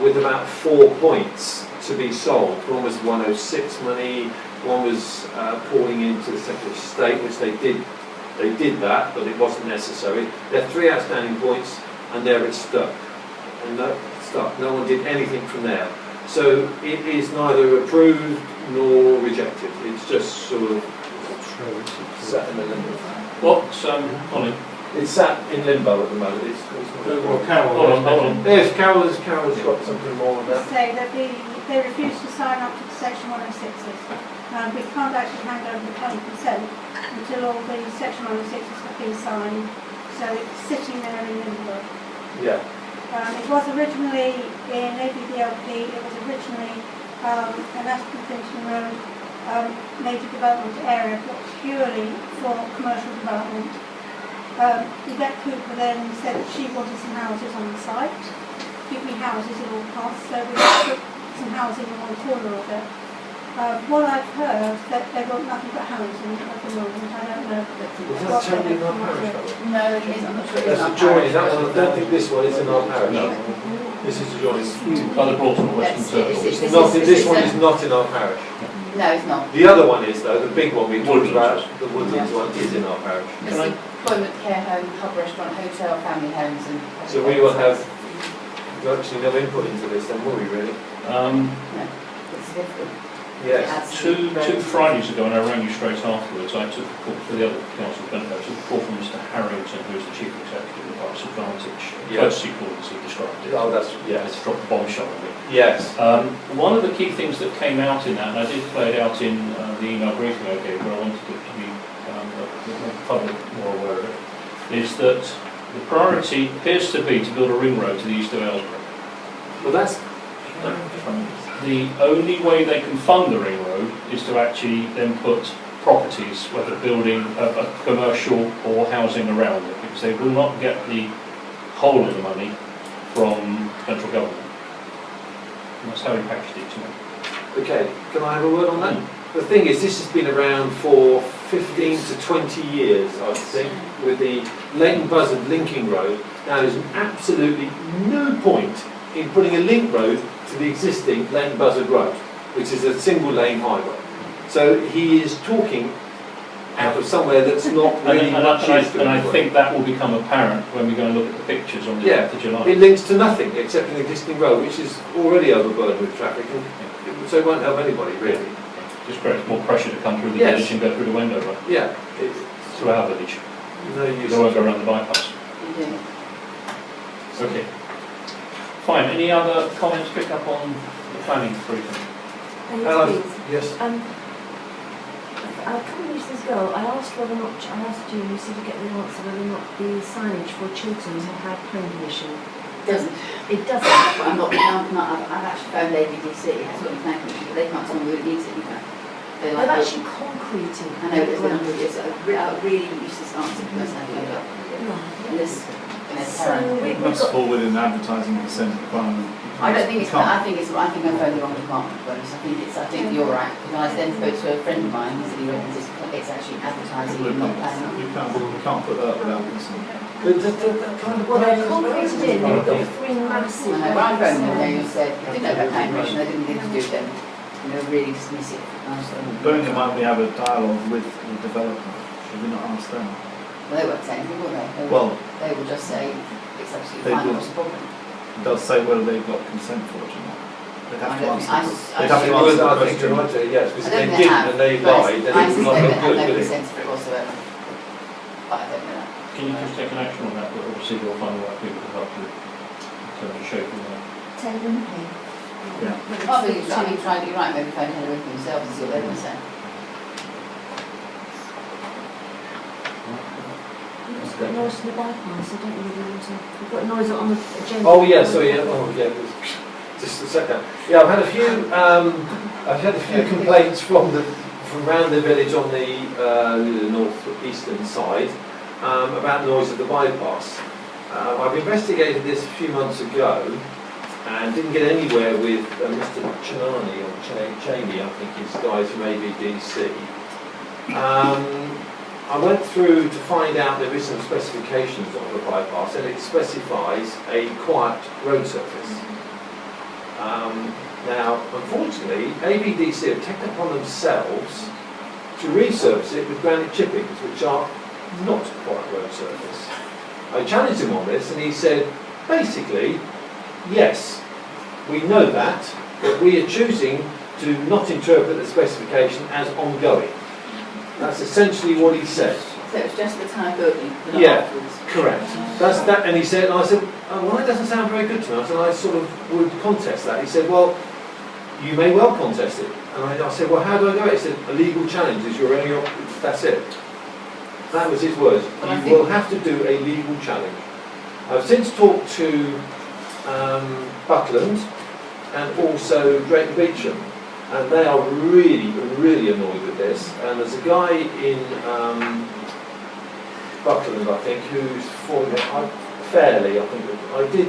with about 4 points to be sold. One was 106 money, one was pouring into the Secretary of State, which they did that, but it wasn't necessary. There are 3 outstanding points, and there it stuck. And no one did anything from there. So it is neither approved nor rejected. It's just sort of sat in the limbo. Ollie? It's sat in limbo at the moment. Well, Carol, Hold on. Yes, Carol's got something more on that. So they refused to sign up to the section 106s. We can't actually hand over the planning consent until all the section 106s have been signed. So it's sitting there in limbo. Yeah. It was originally in ABDLP, it was originally an Aston Clinton Road major development area, but purely for commercial development. Yvette Cooper then said that she wanted some houses on the site, give me houses at all costs, so we put some housing in one corner of it. What I've heard, that they've got nothing but housing at the moment. I don't know Is that totally in our parish? No, it isn't. I'm not sure it is. That's adjoining. That one, I don't think this one is in our parish. No. This is adjoining. Other Broughton or Western That's it. Circle. It's- This one is not in our parish. No, it's not. The other one is though, the big one we talked Woodlands. about, the Woodlands one is in our parish. It's the employment, care home, pub restaurant, hotel, family homes and... So we will have virtually no input into this then, will we really? No, it's difficult. Yes. Absolutely. Two Fridays ago, and I rang you straight afterwards, I took a call for the other council benefit. I took a call from Mr. Harrington, who is the chief executive of Arts Advantage. Yeah. Courtesy call, as he described it. Oh, that's, Yeah, yes. it's dropped a bombshell on me. Yes. One of the key things that came out in that, and I did play it out in the email briefing I gave, where I wanted it to be the public more aware of it, is that the priority appears to be to build a ring road to the east of Aylesbury. Well, that's... The only way they can fund the ring road is to actually then put properties, whether building a commercial or housing around it, because they will not get the whole of the money from central government. And that's how he packaged it to me. Okay, can I have a word on that? The thing is, this has been around for 15 to 20 years, I think, with the Leighton Buzzard linking road. Now, there's absolutely no point in putting a link road to the existing Leighton Buzzard road, which is a single lane highway. So he is talking out of somewhere that's not really much used. And I think that will become apparent when we go and look at the pictures on the 8th of July. It links to nothing except an existing road, which is already overburdened with traffic, and so it won't help anybody really. Just creates more pressure to come through the Yes. village and go through the Wendover, Yeah, through our village. no use. They won't go around the bypass. You do. Okay. Fine. Any other comments pick up on the planning briefing? Please. Yes. A couple of weeks ago, I asked whether or not, I asked you, you said to get the answer whether or not the signage for Chiltern had planning permission. Doesn't. It doesn't. But I've actually phoned ABDC, it has got the planning commission, but they can't tell me who it needs it, you know. They're They've like, actually concreted. I know there's a number of years, a really useless answer because I phoned up. And this, So It must fall within the advertising consent requirement. I don't think it's, I think I phoned the wrong department, to be honest. I think you're right. Because I then spoke to a friend of mine, he said he reckons it's actually advertising, not planning. You can't put that up without consent. Well, they're concreted in, they've got three massive. I know, when I phoned them, they said, they didn't know about planning permission, they didn't need to do them. And they were really dismissive. And I was like, Bearing in mind we have a dialogue with the developer, should we not ask them? well, they won't say anything, will they? They will just say, it's absolutely They fine, will. what's the problem? It does say whether they've got consent for it or not. They'd have to answer. They'd have to It was, answer the I think, question. you're right, yes, because I if they don't think didn't have, and they but lied, then I it's not suspect they look have good, no will it? consent for it whatsoever. But I don't know that. Can you just take an action on that? But obviously you'll find the right people to help you in terms of shaping that. Taylor and Hay. Yeah. I think you're trying to get right, maybe phone Hillary themselves and see what they can say. We've got noise in the bypass, I don't really want to. We've got noise on the agenda. Oh, yeah, so yeah, just a second. Yeah, I've had a few complaints from around the village on the north-eastern side about noise at the bypass. I've investigated this a few months ago and didn't get anywhere with Mr. Chenani, or Cheney, I think his guys from ABDC. I went through to find out there is some specifications on the bypass, and it specifies a quiet road surface. Now, unfortunately, ABDC have taken upon themselves to resurface it with granite chippings, which are not quiet road surface. I challenged him on this, and he said, basically, yes, we know that, but we are choosing to not interpret the specification as ongoing. That's essentially what he said. So it's just the time building, but not Yeah. afterwards. Correct. That's that, and he said, and I said, oh, well, that doesn't sound very good to me. And I sort of would contest that. He said, well, you may well contest it. And I said, well, how do I do it? He said, a legal challenge is your only option. That's it. That was his words. But You will have to do a legal challenge. I've since talked to Buckland and also Drayton Beecham, and they are really, really annoyed with this. And there's a guy in Buckland, I think, who's fairly, I think, I did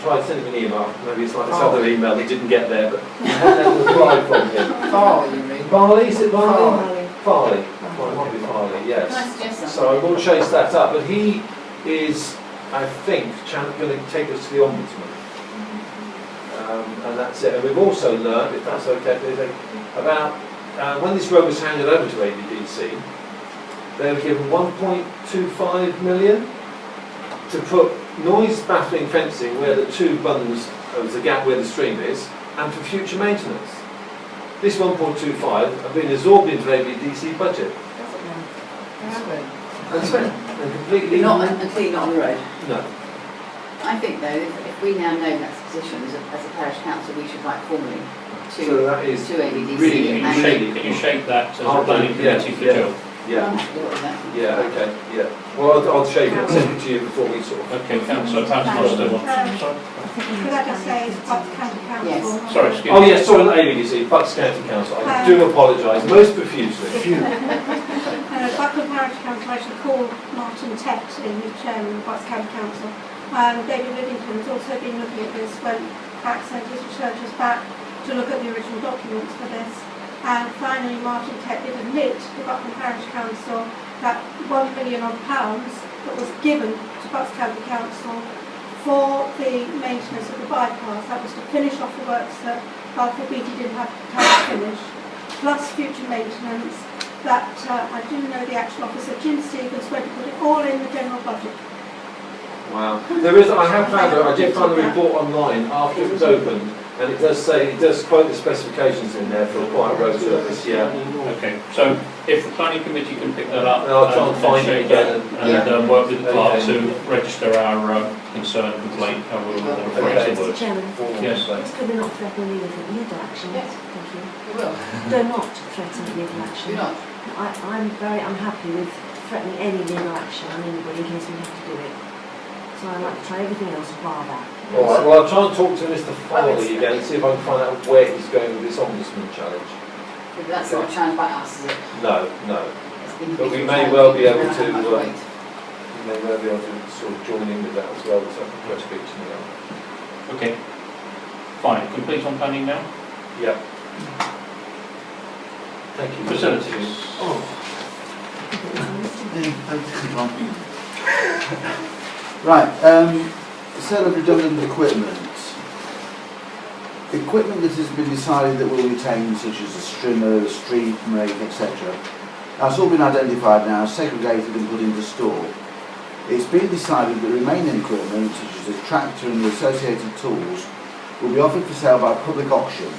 try to send him an email, maybe it's like this other email that didn't get there, but I had a reply from him. Farley, you mean? Farley, is it Farley? Farley. Farley. Well, it might be Farley, Can I yes. suggest something? So I will chase that up, but he is, I think, going to take us to the Ombudsman. And that's it. And we've also learned, if that's okay, about when this road was handed over to AVDC, they were given 1.25 million to put noise baffling fencing where the two bunds, there's a gap where the stream is, and for future maintenance. This 1.25 have been absorbed into AVDC budget. And spent and completely Not and clearly not on the road. no. I think though, if we now know that's the position as a parish council, we should write formally to So that is to AVDC. really and Can you shape that as a I'll do planning it, committee for yeah. Jill? Yeah, I'm happy with that. yeah, okay, yeah. Well, I'll shape it and send it to you before we sort of. Okay, councillor Patmos, sorry. Could I just say, Bucks County Council? Yes. Sorry, excuse Oh me. yes, sorry, not AVDC, Bucks County Council. I do apologise most profusely. Buckingham Parish Council actually called Martin Tett in, who's chairman of Bucks County Council. David Livingston has also been looking at this, went back, sent his researchers back to look at the original documents for this. And finally, Martin Tett did admit to Buckingham Parish Council that £1 million that was given to Bucks County Council for the maintenance of the bypass, that was to finish off the works that Balfour Beatty didn't have time to finish, plus future maintenance, that I do know the actual officer, Jim Stevens, went to put it all in the general budget. Wow. There is, I have found, I did find the report online after it was opened, and it does say, it does quote the specifications in there for a quiet road service, yeah. Okay, so if the planning committee can pick that up, And I'll try and find it again and work with the clerk to register our concern complaint, and we'll phrase the Mr. words. Chairman, Yes, it's good not threatening me with legal action. Yes. Thank you. We will. Do not threaten legal action. Do not. I'm very unhappy with threatening any legal action on anybody in case we have to do it. So I'd like to try everything else bar that. Alright, well I'll try and talk to Mr. Farley again and see if I can find out where he's going with this ombudsman challenge. But that's not a challenge by us, is it? No, no. It's the But we individual may challenge. well be able Don't have to, much weight. You may well be able to sort of join in with that as well, so I can go speak to me now. Okay, fine, complete on planning now? Yeah. Thank you. Facilities. Right, sale of redundant equipment. Equipment that has been decided that will retain, such as a strimmer, street rake, etc. That's all been identified now, segregated and put into store. It's been decided that remaining equipment, such as the tractor and the associated tools, will be offered for sale by public auction.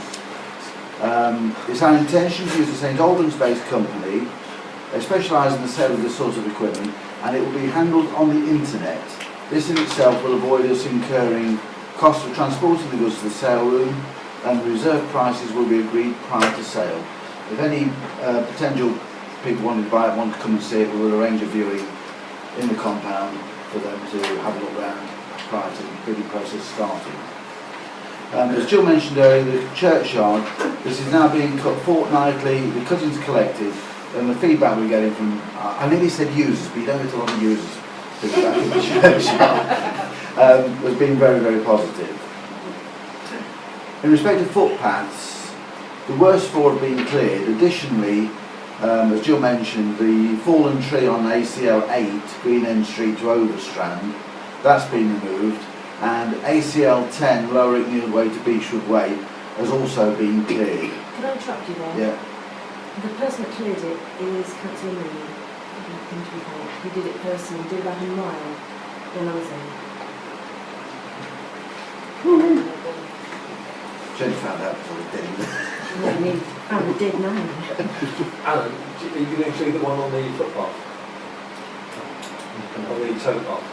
It's our intention to use a St Albans-based company. They specialise in the sale of this sort of equipment, and it will be handled on the internet. This in itself will avoid us incurring costs of transporting the goods to the sale room, and the reserve prices will be agreed prior to sale. If any potential people wanting to buy it want to come and see it, we will arrange a viewing in the compound for them to have a look around prior to the bidding process starting. As Jill mentioned earlier, the churchyard, this is now being cut fortnightly, the cuttings collected, and the feedback we're getting from, I nearly said users, but you don't get a lot of users feedback in the churchyard, has been very, very positive. In respect to footpaths, the worst four have been cleared. Additionally, as Jill mentioned, the fallen tree on ACL 8, Green End Street to Overstrand, that's been removed, and ACL 10, Lower Icknield Way to Beechwood Way, has also been cleared. Can I interrupt you there? Yeah. The person that cleared it is Councillor Mooney. He did it personally, did about a mile when I was in. Jenny found out before it did. And then he found a dead man. Alan, are you going to include the one on the footpath? On the towpath?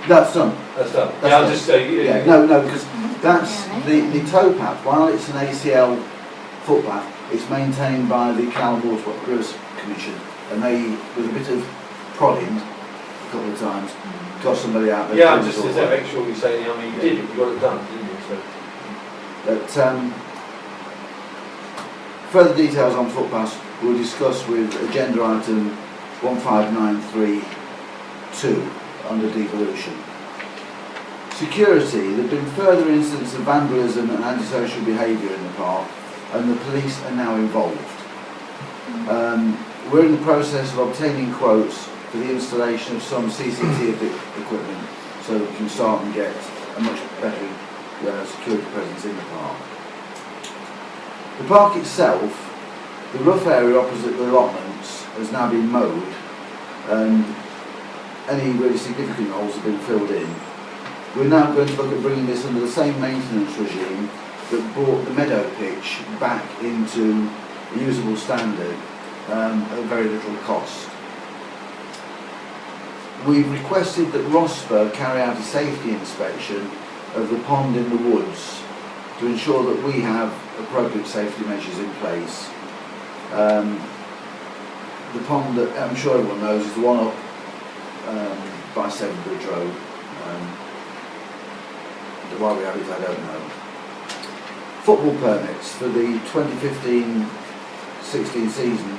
That's done. That's done. That's Yeah, I'll done. just say, Yeah, no, because that's the towpath. While it's an ACL footpath, it's maintained by the Canal Water Rivers Commission, and they, with a bit of prodding, a couple of times, got somebody out there. Yeah, just to make sure you say, I mean, you did it, you got it done, didn't you? So. But further details on footpaths we'll discuss with agenda item 15932 under devolution. Security. There have been further incidents of vandalism and antisocial behaviour in the park, and the police are now involved. We're in the process of obtaining quotes for the installation of some CCTV equipment so that we can start and get a much better security presence in the park. The park itself The rough area opposite the allotments has now been mowed, and any really significant holes have been filled in. We're now going to look at bringing this under the same maintenance regime that brought the meadow pitch back into a usable standard at very little cost. We've requested that ROSPA carry out a safety inspection of the pond in the woods to ensure that we have appropriate safety measures in place. The pond that I'm sure everyone knows is the one up by Seven Bridge Road. Why we have it, I don't know. Football permits for the 2015-16 season,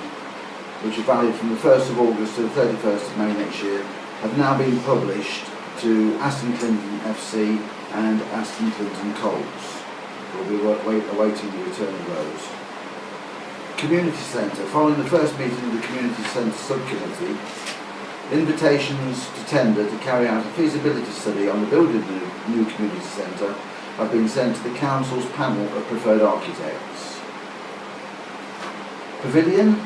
which are valid from the 1st of August to the 31st of May next year, have now been published to Aston Clinton FC and Aston Clinton Colts. We'll be awaiting the return of those. Community Centre. Following the first meeting of the Community Centre Subcommittee, invitations to tender to carry out a feasibility study on the building of the new community centre have been sent to the Council's panel of preferred architects. Pavilion.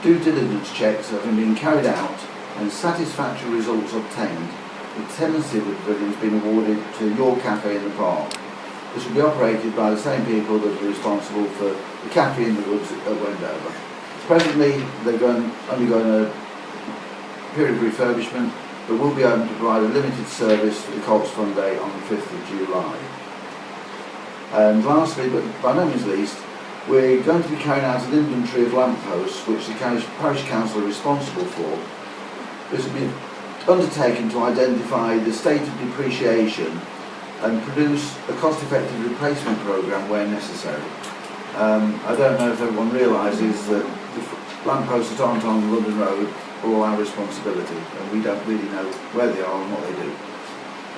Due diligence checks have been carried out and satisfactory results obtained. The tenancy of the pavilion has been awarded to Your Cafe in the Park. This will be operated by the same people that are responsible for the cafe in the woods at Wendover. Presently, they're undergoing a period of refurbishment, but will be able to provide a limited service for the Colts Fun Day on the 5th of July. And lastly, but by no means least, we're going to be carrying out an inventory of lampposts which the Parish Council are responsible for. This will be undertaken to identify the state of depreciation and produce a cost-effective replacement programme where necessary. I don't know if everyone realises that the lampposts that aren't on London Road are all our responsibility, and we don't really know where they are and what they do,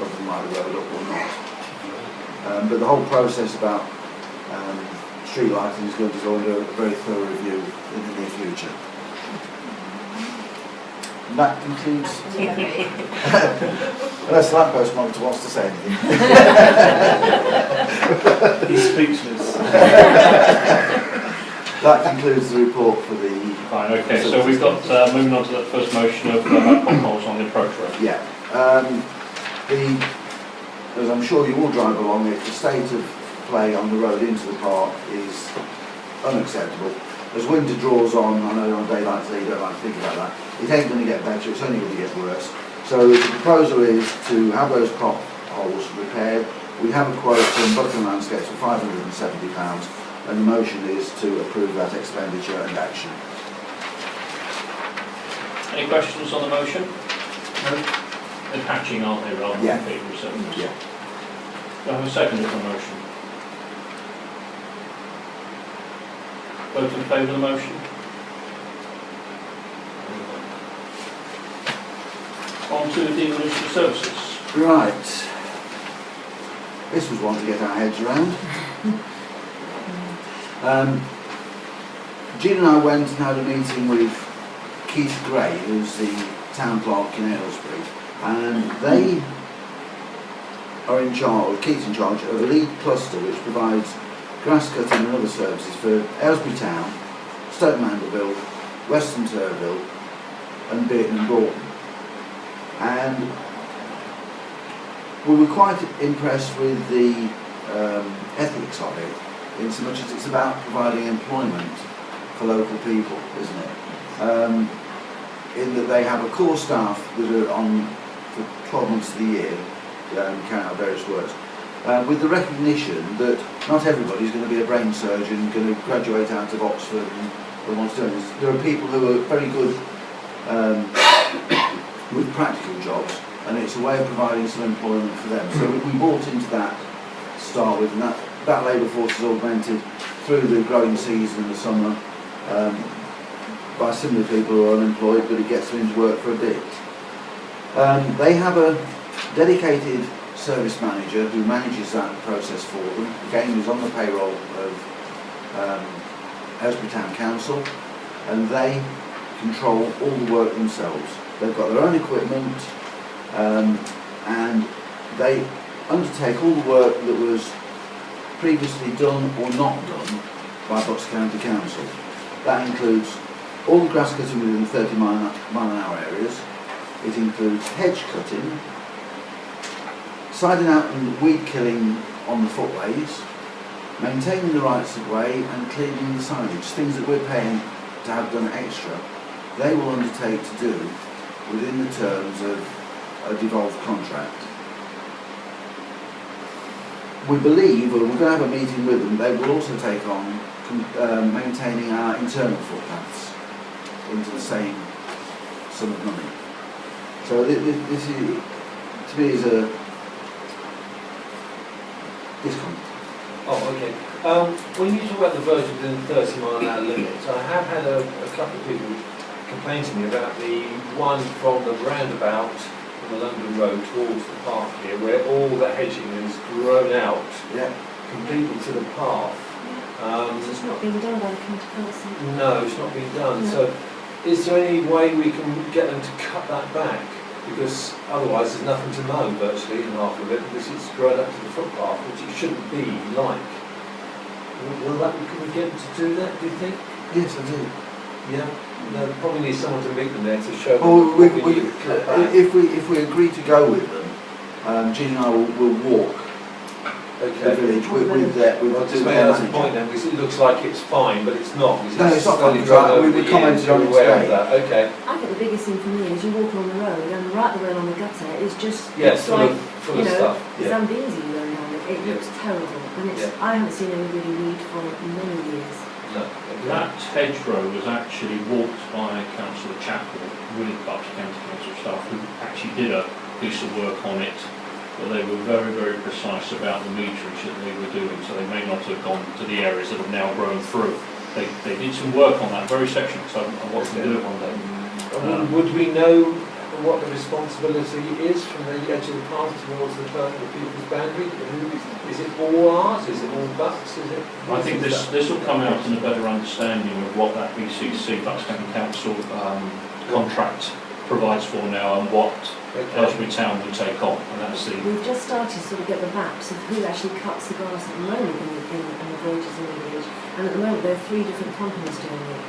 other than whether they're up or not. But the whole process about street lighting is going to go under a very thorough review in the near future. And that concludes. Unless the lamppost monitor wants to say anything. He's speechless. That concludes the report for the. Fine, okay, so we've got, moving on to that first motion of potholes on the approach road. Yeah. As I'm sure you all drive along it, the state of play on the road into the park is unacceptable. As winter draws on, I know on a day like today you don't like to think about that, it ain't going to get better, it's only going to get worse. So the proposal is to have those potholes repaired. We have a quote from Buckingham Landscapes for £570, and the motion is to approve that expenditure and action. Any questions on the motion? No. They're patching, aren't they, rather than people services? Yeah. Do I have a second for the motion? Vote in favour of the motion? On to the demolition services. Right. This was one to get our heads around. Jean and I went and had a meeting with Keith Gray, who's the town clerk in Aylesbury, and they are in charge, Keith's in charge of a lead cluster which provides grass cutting and other services for Aylesbury Town, Stoke Mandeville, Western Turville and Beaton and Broughton. And we were quite impressed with the ethics of it, in so much as it's about providing employment for local people, isn't it? In that they have a core staff that are on for 12 months of the year, carrying out various works, with the recognition that not everybody's going to be a brain surgeon, going to graduate out of Oxford and wants to do this. There are people who are very good with practical jobs, and it's a way of providing some employment for them. So we bought into that to start with, and that labour force is augmented through the growing season in the summer by similar people who are unemployed, but it gets them into work for a bit. They have a dedicated service manager who manages that process for them. Again, who's on the payroll of Aylesbury Town Council, and they control all the work themselves. They've got their own equipment, and they undertake all the work that was previously done or not done by Bucks County Council. That includes all the grass cutting within 30 mile an hour areas. It includes hedge cutting, siding out and weed killing on the footways, maintaining the rights of way and cleaning the signage, things that we're paying to have done extra. They will undertake to do within the terms of a devolved contract. We believe, or we're going to have a meeting with them, they will also take on maintaining our internal footpaths into the same sum of money. So this is, to me, is a discount. Oh, okay. When you talk about the verge within 30 mile an hour limits, I have had a couple of people complain to me about the one from the roundabout on the London Road towards the park here, where all the hedging is grown out completely to the path. It's not being done by the county council. No, it's not being done. No. So, is there any way we can get them to cut that back? Because otherwise there's nothing to mow virtually in half of it, because it's grown up to the footpath, which it shouldn't be like. Can we get them to do that, do you think? Yes, I do. Yeah? No, probably need someone to meet them there to show them Well, what we need to cut back. if we agree to go with them, Jean and I will walk the village with Well, just may ask the point then, because it looks like it's fine, but it's not. No, it's not fine. We commented on it today. Okay. I think the biggest thing for me is you walk along the road and right the way along the gutter is just Yes, it's full like, of stuff. Zambezi going down it. It looks terrible, and it's I haven't seen anybody weed for many years. No. That hedgerow was actually walked by Councillor Chappell with Berkshire County Council staff who actually did a piece of work on it, but they were very, very precise about the meterage that they were doing, so they may not have gone to the areas that have now grown through. They did some work on that very section, so I watched them do it one day. Would we know what the responsibility is from the edge of the path towards the people's boundary? Is it all ours? Is it all Bucks? Is it? I think this will come out in a better understanding of what that BCC, Bucks County Council contract provides for now and what Aylesbury Town will take on. And that's the. We've just started to sort of get the maps of who actually cuts the grass at the moment in the villages in the village, and at the moment there are 3 different companies doing it.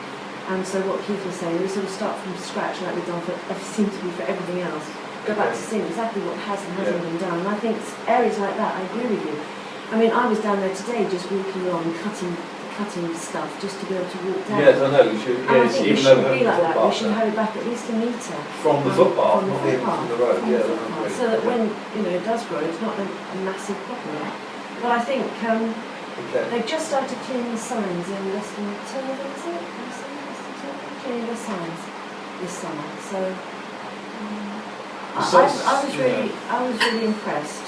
And so what Keith was saying, we sort of start from scratch like we've done for seems to be for everything else. Go back to seeing exactly what has and hasn't been done. And I think areas like that, I agree with you. I mean, I was down there today just walking along, cutting stuff just to be able to walk down. Yes, I know. We should. And I think we shouldn't be like that. We should have it back at least a metre from the footpath, from the road. Yeah, so that when it does grow, it's not a massive problem. But I think they've just started cleaning the signs in Western Turner, is it? Cleaning the signs this summer. So I was really impressed.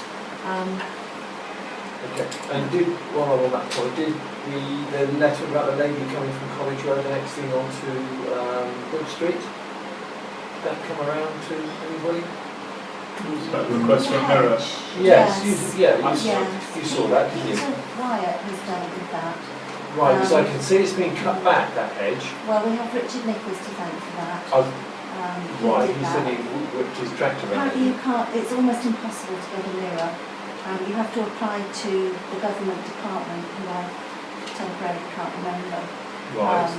Okay. And while I'm on that point, did the letter about the lady coming from College Road and exiting onto Brook Street, did that come around to anybody? That request from Hera. Yes. You saw that, didn't you? Wyatt has dealt with that. Right, because I can see it's been cut back, that hedge. Well, we have Richard Nichols to thank for that. Right, he said he whipped his tractor around. Apparently you can't, it's almost impossible to get a mirror. You have to apply to the government department, who I temporarily can't remember. Right.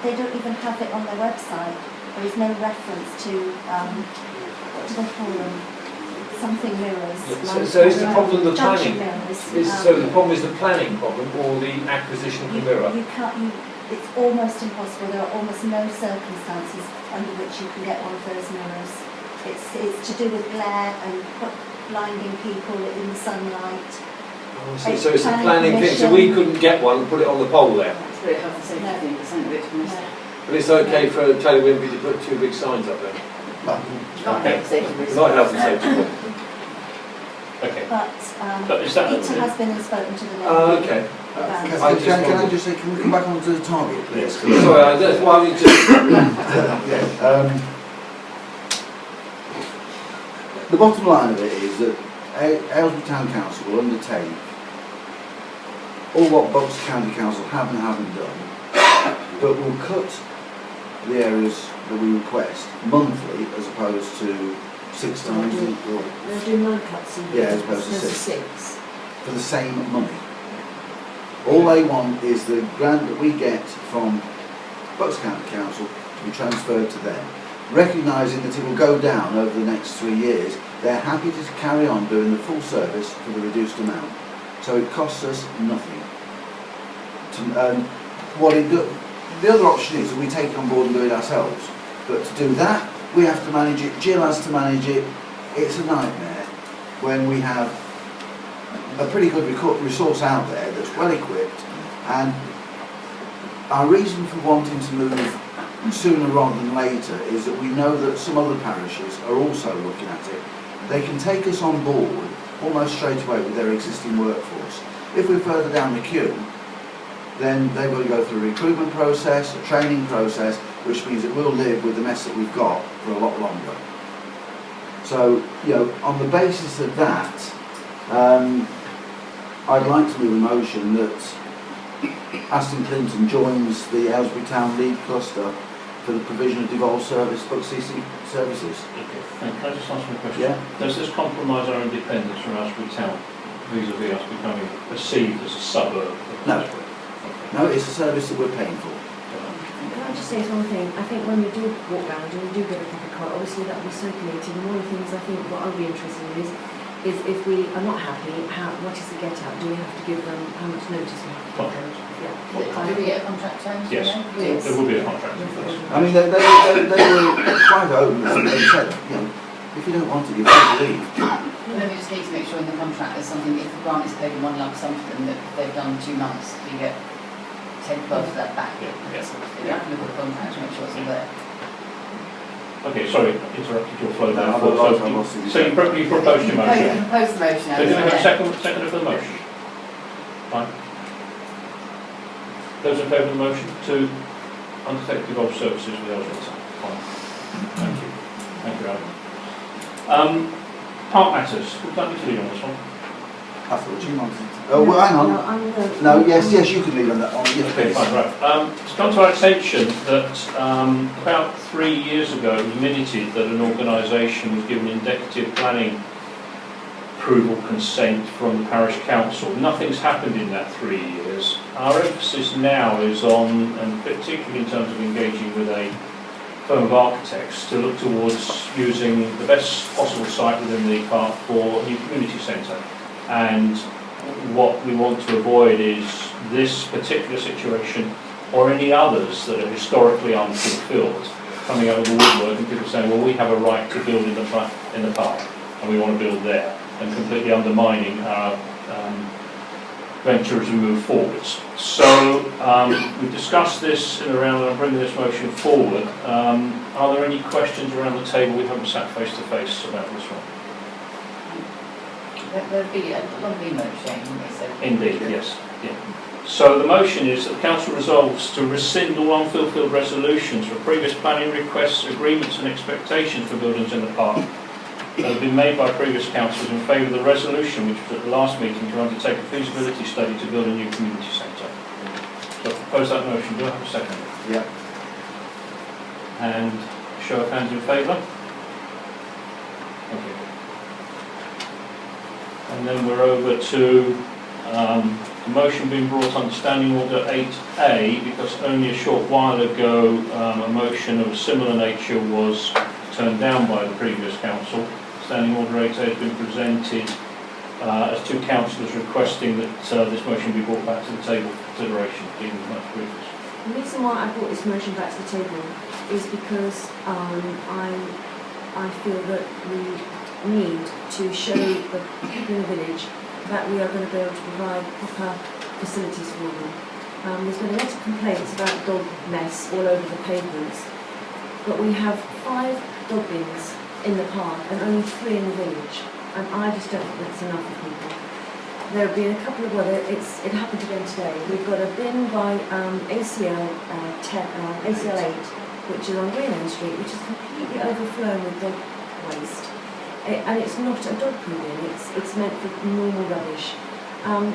They don't even have it on their website. There is no reference to, what do they call them? Something mirrors. So is the problem the planning? So the problem is the planning problem or the acquisition of the mirror? It's almost impossible. There are almost no circumstances under which you can get one of those mirrors. It's to do with glare and blinding people in the sunlight. So it's a planning thing. So we couldn't get one and put it on the pole there. It's a bit health and safety thing, isn't it? But it's okay for Taylor Wimpy to put 2 big signs up there. Not health and safety. Not health and safety. Okay. But is that Peter has been and spoken to the lady. Okay. Can I just say, can we come back onto the target, please? Sorry, that's why we just. The bottom line of it is that Aylesbury Town Council will undertake all what Bucks County Council have and haven't done, but will cut the areas that we request monthly as opposed to 6 times. They'll do 9 cuts a year as opposed to 6. 6. For the same money. All they want is the grant that we get from Bucks County Council to be transferred to them. Recognising that it will go down over the next 3 years, they're happy to carry on doing the full service for the reduced amount. So it costs us nothing. The other option is that we take it on board and do it ourselves. But to do that, we have to manage it, Jill has to manage it. It's a nightmare when we have a pretty good resource out there that's well equipped, and our reason for wanting to move sooner rather than later is that we know that some other parishes are also looking at it. They can take us on board almost straight away with their existing workforce. If we're further down the queue, then they've got to go through a recruitment process, a training process, which means that we'll live with the mess that we've got for a lot longer. So, on the basis of that, I'd like to move a motion that Aston Clinton joins the Aylesbury Town Lead Cluster for the provision of devolved book CC services. Okay. Can I just ask you a question? Yeah. Does this compromise our independence from Aylesbury Town vis-à-vis us becoming perceived as a suburb of No. Aylesbury? No, it's a service that we're paying for. Can I just say one thing? I think when we do walk round and we do get a cup of coffee, obviously that will be circulated, and one of the things I think what I'll be interested in is if we are not happy, what is the get out? Do we have to give them how much notice we have to give them? Do we get a contract terms? Yes. Yes. There will be a contract in place. I mean, they were quite open. They said, if you don't want it, you're free to leave. Well, then we just need to make sure in the contract there's something, if the grant is paid in one lump sum to them, that if they've done 2 months, you get 10, 12 of that back. Yeah. You have to look at the contract to make sure it's all there. Okay, sorry, interrupted your flow there. No, I lost it. So you proposed your motion. You proposed the motion. So do we have a second for the motion? Fine. Those in favour of the motion to undertake devolved services with Aylesbury Town? Fine. Thank you. Thank you, Adam. Park matters. Would like me to lead on this one? I thought you wanted. Oh, well, hang on. No, yes, you could lead on that one. Yes, Okay, please. fine, right. It's come to our attention that about 3 years ago it was minuted that an organisation was given indicative planning approval consent from the parish council. Nothing's happened in that 3 years. Our emphasis now is on, and particularly in terms of engaging with a firm of architects, to look towards using the best possible site within the park for a new community centre. And what we want to avoid is this particular situation or any others that are historically unfulfilled coming out of the woodwork and people saying, well, we have a right to build in the park and we want to build there, and completely undermining our venture as we move forwards. So we've discussed this in around, and I'm bringing this motion forward. Are there any questions around the table? We haven't sat face to face about this one. There'll be a lot of email exchange, Indeed, yes. Yeah. So the motion is that the council resolves to rescind all unfulfilled resolutions for previous planning requests, agreements and expectations for buildings in the park that have been made by previous councils in favour of the resolution which was at the last meeting to undertake a feasibility study to build a new community centre. So I propose that motion. Do I have a second? Yeah. And show of hands in favour? Thank you. And then we're over to the motion being brought under Standing Order 8A, because only a short while ago a motion of a similar nature was turned down by the previous council. Standing Order 8A has been presented as 2 councillors requesting that this motion be brought back to the table for consideration. Dealing with much previous. The reason why I brought this motion back to the table is because I feel that we need to show the people in the village that we are going to be able to provide proper facilities for them. There's been a lot of complaints about dog mess all over the pavements, but we have 5 dog bins in the park and only 3 in the village, and I just don't think that's enough for people. There have been a couple of, it happened again today. We've got a bin by ACL 8, which is on Greenland Street, which is completely overflowing with dog waste. And it's not a dog poo bin, it's meant for normal rubbish. And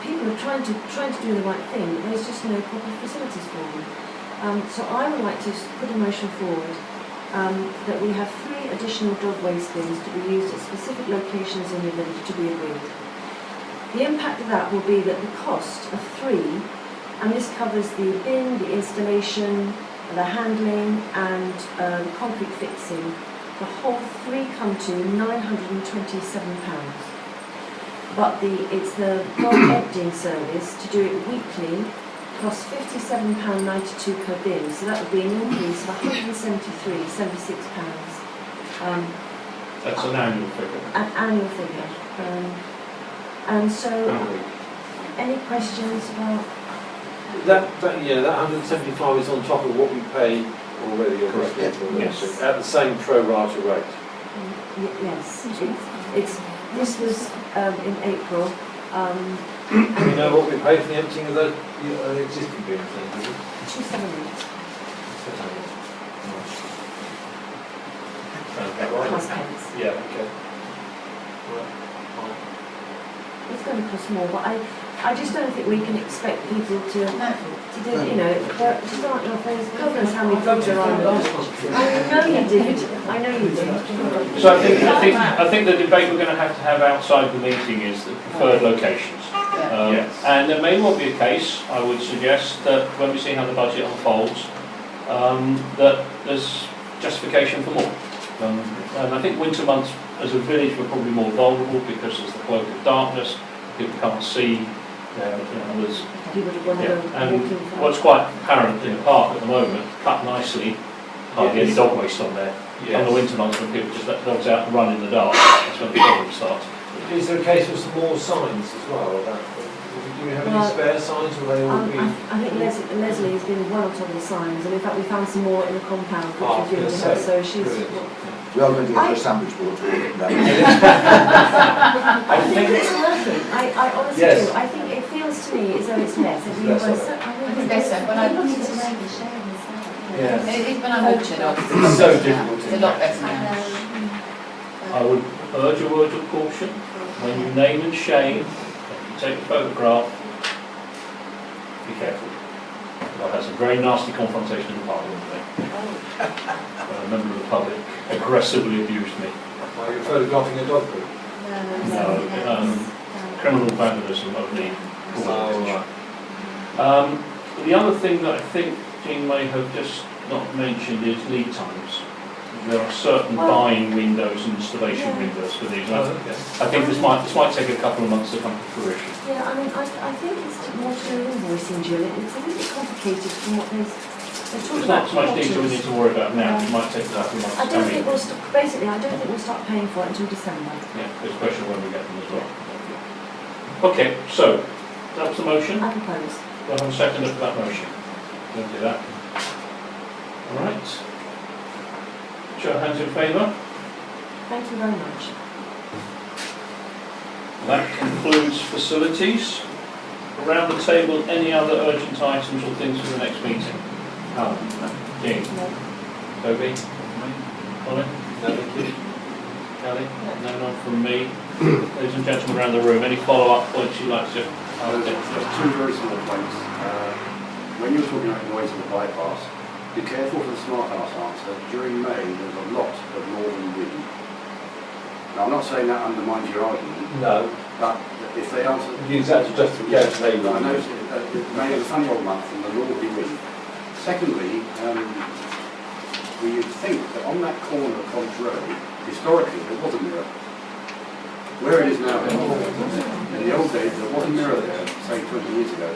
people are trying to do the right thing, but there's just no proper facilities for them. So I would like to put a motion forward that we have 3 additional dog waste bins to be used at specific locations in the village to be agreed. The impact of that will be that the cost of 3 And this covers the bin, the installation, the handling and concrete fixing. The whole three come to £927. But it's the dog emptying service to do it weekly costs £57.92 per bin, so that would be an increase of £173.76. That's an annual figure. An annual figure. And so, any questions about? That 175 is on top of what we pay already. Correct. Yes. At the same pro rata rate. Yes. This was in April. Do you know what we pay for the emptying of the existing bins? £278 plus pence. Yeah, okay. It's going to cost more, but I just don't think we can expect people to do, you know, just aren't your friends. God knows how many drugs are on the I know you did. So I think the debate we're going to have outside the meeting is the preferred locations. Yes. And there may well be a case, I would suggest, that when we see how the budget unfolds, that there's justification for more. And I think winter months as a village we're probably more vulnerable because there's the cloak of darkness, people can't see, there's, and what's quite apparent in the park at the moment, cut nicely, hardly any dog waste on there. Yes. On the winter months when people just let the dogs out and run in the dark, that's when the problem starts. Is there a case for some more signs as well? Do we have any spare signs, or they all be? I think Leslie has been well on top of the signs, and in fact we found some more in the compound which we've given to her, so she's... We are going to get a sandwich board. I think it's working. I honestly do. I think it feels to me as though it's less. It's better. When I put it in when I walked it off, it's so difficult. It's a lot better now. I would urge a word of caution when you name and shame, when you take a photograph, be careful. I've had some very nasty confrontation in the parliament today. A member of the public aggressively abused me. Are you photographing a dog poop? No, criminal vandalism of the the other thing that I think Jean may have just not mentioned is lead times. There are certain buying windows and installation windows for these. I think this might take a couple of months to come to fruition. Yeah, I mean, I think it's more to do with invoicing, Julie. It's a little bit complicated from what they're talking There's about. not so much detail we need to worry about now. It might take a couple of months. I don't think we'll basically, I don't think we'll start paying for it until December. Yeah, it's a question of when we get them as well. Okay, so that's the motion. I propose. Do I have a seconder for that motion? We'll do that. All right. Show of hands in favour. Thank you very much. That concludes facilities. Around the table, any other urgent items or things for the next meeting? Alan? Jean? Toby? Colin? Kelly? No, not from me. Ladies and gentlemen around the room, any follow-up points you'd like to? There's two very small points. When you were talking about noise in the bypass, be careful for the smart house answer. During May, there's a lot of northern wind. Now, I'm not saying that undermines your argument. No. But if they answer... Use that to justify May. I know May is a funny old month and the northerly wind. Secondly, we would think that on that corner of College Road, historically, there was a mirror. Where it is now, in the old days, there was a mirror there, say 20 years ago.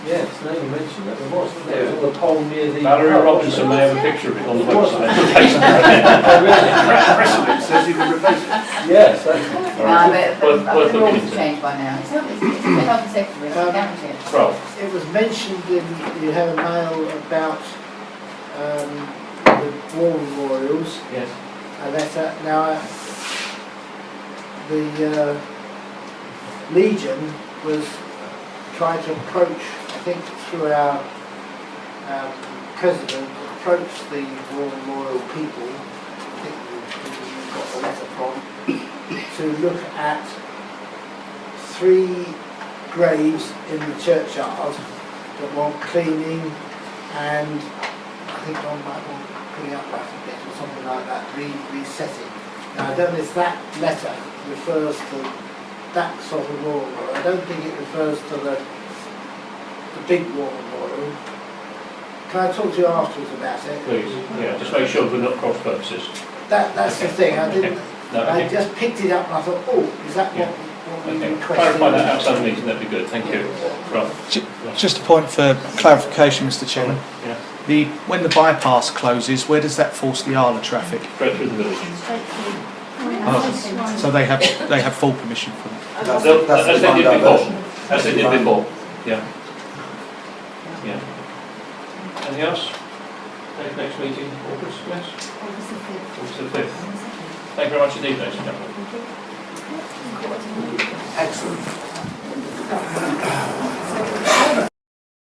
Yes, now you mentioned that there was. There was on the pole near the... Valerie Robinson may have a picture of it on the website. Oh, really? Precedent says you can replace it. Yes, that's The rules have changed by now. It's a health and safety risk, I guarantee it. Well, It was mentioned you had a mail about the war memorials. yes. And that's now the Legion was trying to approach, I think through our president, approach the war memorial people, I think we got the letter from, to look at 3 graves in the churchyard that want cleaning, and I think one might want putting up that a bit or something like that, resetting. Now I don't know if that letter refers to that sort of law. I don't think it refers to the the big water boil. Can I talk to you afterwards about it? Please, yeah, just make sure we're not cross purposes. That's the thing, I didn't, No, I okay. just picked it up and I thought, oh, is that Yeah. what we Okay. requested? Clarify that outside the meeting, that'd be good, thank you. Right. Just a point for clarification, Mr. Chairman. Yeah, When the bypass closes, where does that force the Arla traffic? straight through the village. Straight through. Oh, so they have full permission for that. That's, As that's they the did defined before. diversion. As they did before, yeah. Yeah. Anything else? Next meeting, August, yes? August the 5th. August the 5th. Thank you very much indeed, ladies and gentlemen. Excellent.